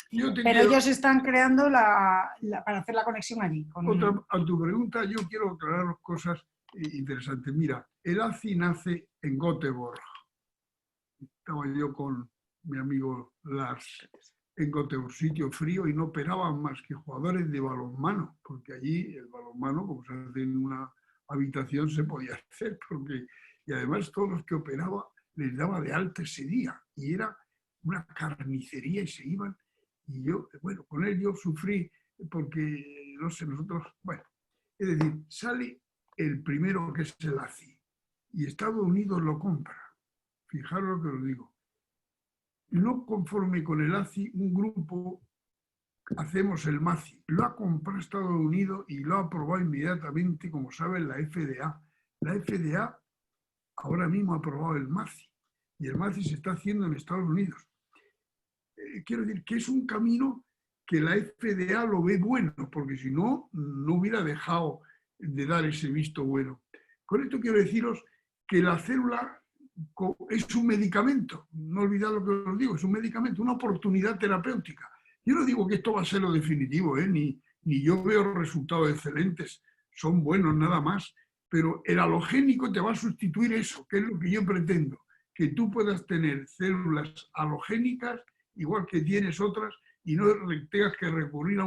Pero ellos están creando para hacer la conexión allí. A tu pregunta, yo quiero aclarar cosas interesantes. Mira, el ACI nace en Göteborg. Estaba yo con mi amigo Lars en Göteborg, sitio frío, y no operaban más que jugadores de balonmano, porque allí el balonmano, como se hace en una habitación, se podía hacer, y además todos los que operaba les daba de alta ese día, y era una carnicería y se iban, y yo, bueno, con él yo sufrí, porque, no sé, nosotros, bueno, es decir, sale el primero que es el ACI, y Estados Unidos lo compra, fijaros lo que os digo. No conforme con el ACI, un grupo, hacemos el MACI. Lo ha comprado Estados Unidos y lo ha aprobado inmediatamente, como saben, la FDA. La FDA ahora mismo ha aprobado el MACI y el MACI se está haciendo en Estados Unidos. Quiero decir que es un camino que la FDA lo ve bueno, porque si no, no hubiera dejado de dar ese visto bueno. Con esto quiero deciros que la célula es un medicamento, no olvidad lo que os digo, es un medicamento, una oportunidad terapéutica. Yo no digo que esto va a ser lo definitivo, ni yo veo resultados excelentes, son buenos nada más, pero el halogénico te va a sustituir eso, que es lo que yo pretendo, que tú puedas tener células halogénicas, igual que tienes otras, y no tengas que recurrir a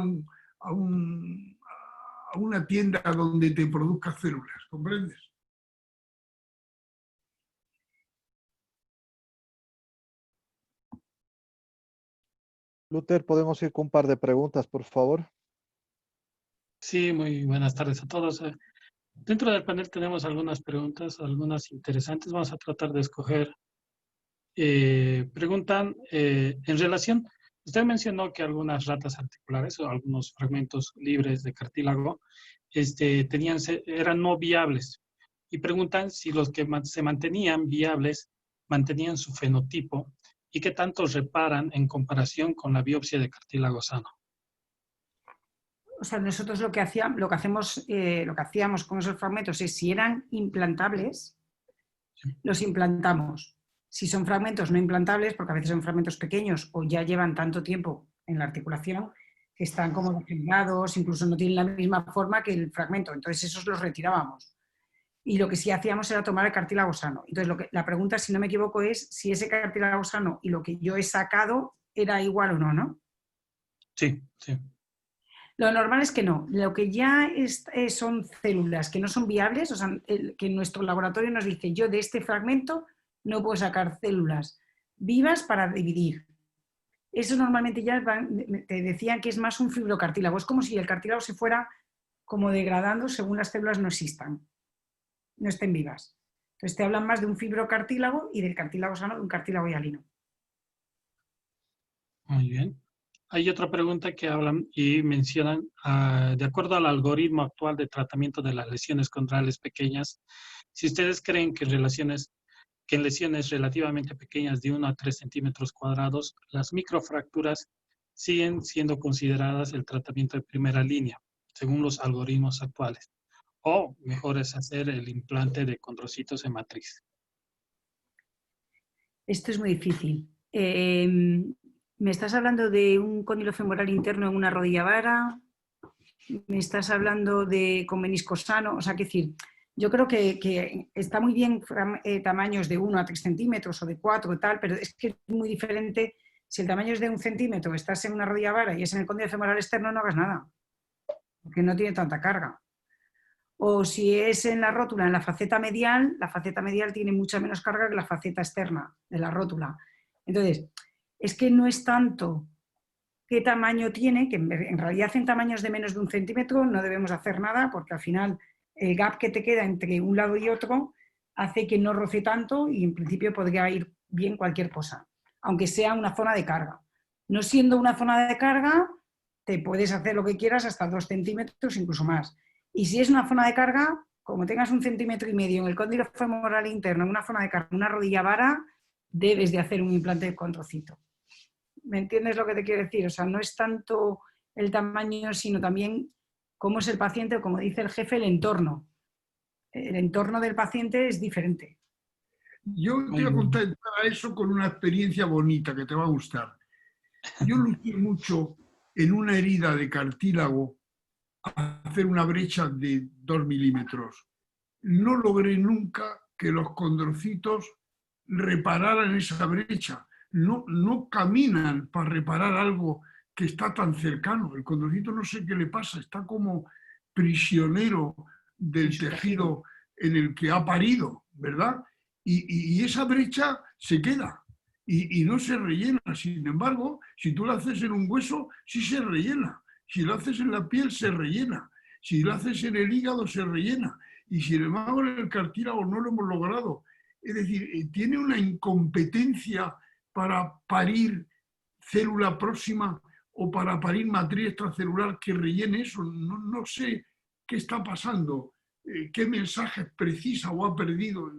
una tienda donde te produzca células, ¿comprendes? Luther, ¿podemos ir con un par de preguntas, por favor? Sí, muy buenas tardes a todos. Dentro del panel tenemos algunas preguntas, algunas interesantes. Vamos a tratar de escoger. Preguntan en relación, usted mencionó que algunas ratas articulares o algunos fragmentos libres de cartílago eran no viables. Y preguntan si los que se mantenían viables mantenían su fenotipo y qué tanto reparan en comparación con la biopsia de cartílago sano. O sea, nosotros lo que hacíamos con esos fragmentos es, si eran implantables, los implantamos. Si son fragmentos no implantables, porque a veces son fragmentos pequeños o ya llevan tanto tiempo en la articulación que están como degenerados, incluso no tienen la misma forma que el fragmento, entonces esos los retirábamos. Y lo que sí hacíamos era tomar el cartílago sano. Entonces la pregunta, si no me equivoco, es si ese cartílago sano y lo que yo he sacado era igual o no, ¿no? Sí, sí. Lo normal es que no. Lo que ya son células que no son viables, o sea, que nuestro laboratorio nos dice, yo de este fragmento no puedo sacar células vivas para dividir. Eso normalmente ya te decían que es más un fibrocartílago. Es como si el cartílago se fuera como degradando según las células no existan, no estén vivas. Entonces te hablan más de un fibrocartílago y del cartílago sano de un cartílago hialino. Muy bien. Hay otra pregunta que hablan y mencionan, de acuerdo al algoritmo actual de tratamiento de las lesiones condrales pequeñas, si ustedes creen que en lesiones relativamente pequeñas de 1 a 3 centímetros cuadrados, las microfracturas siguen siendo consideradas el tratamiento de primera línea, según los algoritmos actuales. O mejor es hacer el implante de condrocitos en matriz. Esto es muy difícil. ¿Me estás hablando de un cóndilo femoral interno en una rodilla vara? ¿Me estás hablando de con menisco sano? O sea, qué decir, yo creo que está muy bien tamaños de 1 a 3 centímetros o de 4 y tal, pero es que es muy diferente. Si el tamaño es de 1 centímetro, estás en una rodilla vara y es en el cóndilo femoral externo, no hagas nada, porque no tiene tanta carga. O si es en la rótula, en la faceta medial tiene mucha menos carga que la faceta externa de la rótula. Entonces, es que no es tanto qué tamaño tiene, que en realidad en tamaños de menos de 1 centímetro no debemos hacer nada, porque al final el gap que te queda entre un lado y otro hace que no roce tanto y en principio podría ir bien cualquier cosa, aunque sea una zona de carga. No siendo una zona de carga, te puedes hacer lo que quieras hasta 2 centímetros, incluso más. Y si es una zona de carga, como tengas 1,5 centímetros en el cóndilo femoral interno, en una zona de carga, una rodilla vara, debes de hacer un implante de condrocito. ¿Me entiendes lo que te quiero decir? O sea, no es tanto el tamaño, sino también cómo es el paciente o, como dice el jefe, el entorno. El entorno del paciente es diferente. Yo te voy a contar eso con una experiencia bonita que te va a gustar. Yo luché mucho en una herida de cartílago a hacer una brecha de 2 milímetros. No logré nunca que los condrocitos repararan esa brecha. No caminan para reparar algo que está tan cercano. El condrocito no sé qué le pasa, está como prisionero del tejido en el que ha parido, ¿verdad? Y esa brecha se queda y no se rellena. Sin embargo, si tú la haces en un hueso, sí se rellena. Si lo haces en la piel, se rellena. Si lo haces en el hígado, se rellena. Y sin embargo, en el cartílago no lo hemos logrado. Es decir, tiene una incompetencia para parir célula próxima o para parir matriz extracelular que rellene eso. No sé qué está pasando, qué mensajes precisa o ha perdido.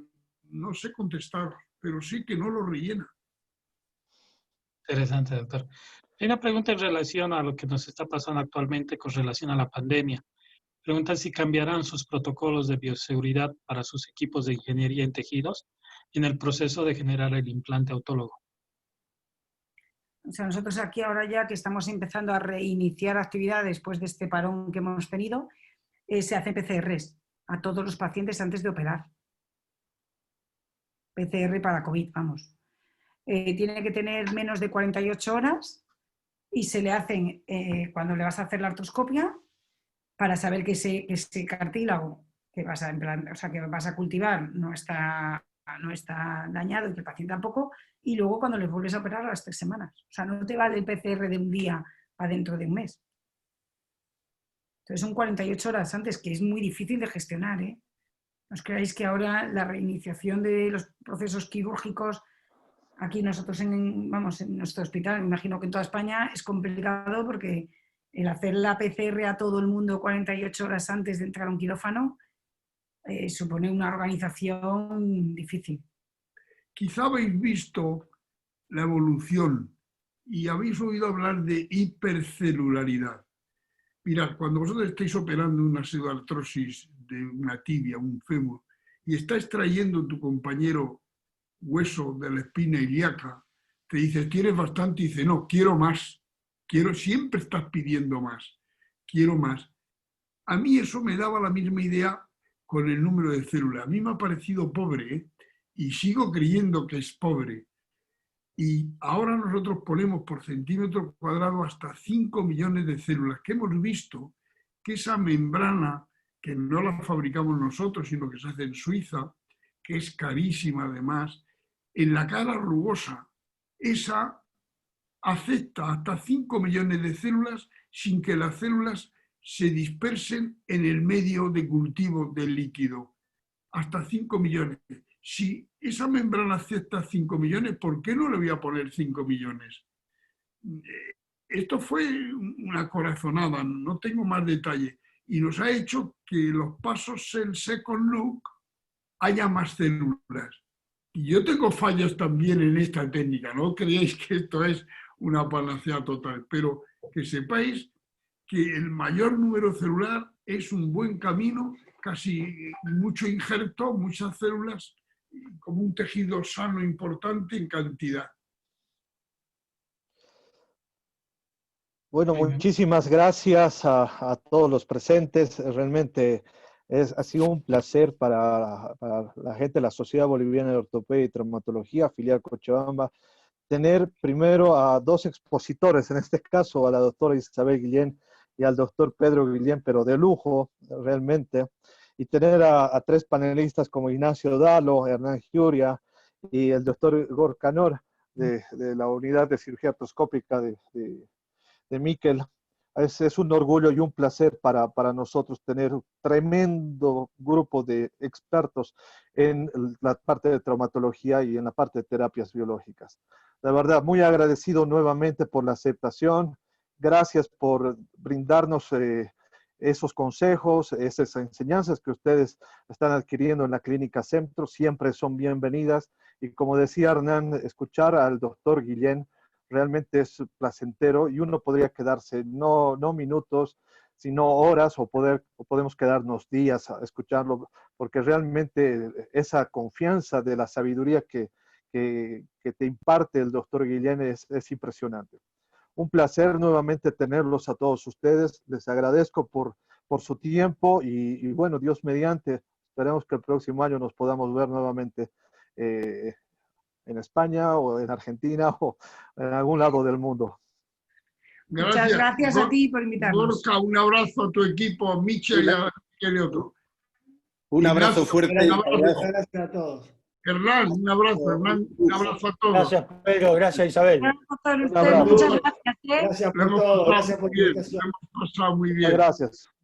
No sé contestar, pero sí que no lo rellena. Interesante, doctor. Hay una pregunta en relación a lo que nos está pasando actualmente con relación a la pandemia. Preguntan si cambiarán sus protocolos de bioseguridad para sus equipos de ingeniería en tejidos en el proceso de generar el implante autólogo. O sea, nosotros aquí ahora ya que estamos empezando a reiniciar actividad después de este parón que hemos tenido, se hacen PCRs a todos los pacientes antes de operar. PCR para COVID, vamos. Tiene que tener menos de 48 horas y se le hacen cuando le vas a hacer la artroscopia para saber que ese cartílago que vas a cultivar no está dañado y que el paciente tampoco, y luego cuando les vuelves a operar a las 3 semanas. O sea, no te vale el PCR de un día a dentro de un mes. Entonces son 48 horas antes, que es muy difícil de gestionar, ¿eh? No os creáis que ahora la reiniciación de los procesos quirúrgicos, aquí nosotros en nuestro hospital, me imagino que en toda España, es complicado porque el hacer la PCR a todo el mundo 48 horas antes de entrar a un quirófano supone una organización difícil. Quizá habéis visto la evolución y habéis oído hablar de hipercelularidad. Mirad, cuando vosotros estáis operando una pseudoartrosis de una tibia, un fémur, y está extrayendo tu compañero hueso de la espina ilíaca, te dice, tienes bastante, y dice, no, quiero más. Siempre estás pidiendo más. Quiero más. A mí eso me daba la misma idea con el número de células. A mí me ha parecido pobre, ¿eh? Y sigo creyendo que es pobre. Y ahora nosotros ponemos por centímetro cuadrado hasta 5 millones de células, que hemos visto que esa membrana, que no la fabricamos nosotros, sino que se hace en Suiza, que es carísima además, en la cara rugosa, esa acepta hasta 5 millones de células sin que las células se dispersen en el medio de cultivo del líquido. Hasta 5 millones. Si esa membrana acepta 5 millones, ¿por qué no le voy a poner 5 millones? Esto fue una corazonada, no tengo más detalle. Y nos ha hecho que los pasos en second look haya más células. Y yo tengo fallos también en esta técnica, no creáis que esto es una panacea total, pero que sepáis que el mayor número celular es un buen camino, casi mucho injerto, muchas células, como un tejido sano importante en cantidad. Bueno, muchísimas gracias a todos los presentes. Realmente ha sido un placer para la gente de la Sociedad Boliviana de Ortopedia y Traumatología, filial Cochabamba, tener primero a dos expositores, en este caso a la doctora Isabel Guillén y al doctor Pedro Guillén, pero de lujo realmente, y tener a tres panelistas como Ignacio Dalo, Hernán Giuria y el doctor Igor Canor de la unidad de cirugía artroscópica de Miquel. Es un orgullo y un placer para nosotros tener un tremendo grupo de expertos en la parte de traumatología y en la parte de terapias biológicas. La verdad, muy agradecido nuevamente por la aceptación. Gracias por brindarnos esos consejos, esas enseñanzas que ustedes están adquiriendo en la Clínica Centro. Siempre son bienvenidas. Y como decía Hernán, escuchar al doctor Guillén realmente es placentero y uno podría quedarse no minutos, sino horas o podemos quedarnos días a escucharlo, porque realmente esa confianza de la sabiduría que te imparte el doctor Guillén es impresionante. Un placer nuevamente tenerlos a todos ustedes. Les agradezco por su tiempo y bueno, Dios mediante, esperemos que el próximo año nos podamos ver nuevamente en España o en Argentina o en algún lado del mundo. Gracias. Muchas gracias a ti por invitarnos. Gorka, un abrazo a tu equipo, a Michel y a otro. Un abrazo fuerte. Gracias a todos. Hernán, un abrazo, Hernán, un abrazo a todos. Gracias, Pedro. Gracias, Isabel. Muchas gracias. Gracias por todo. Gracias por la invitación. Lo hemos pasado muy bien. Muchas gracias.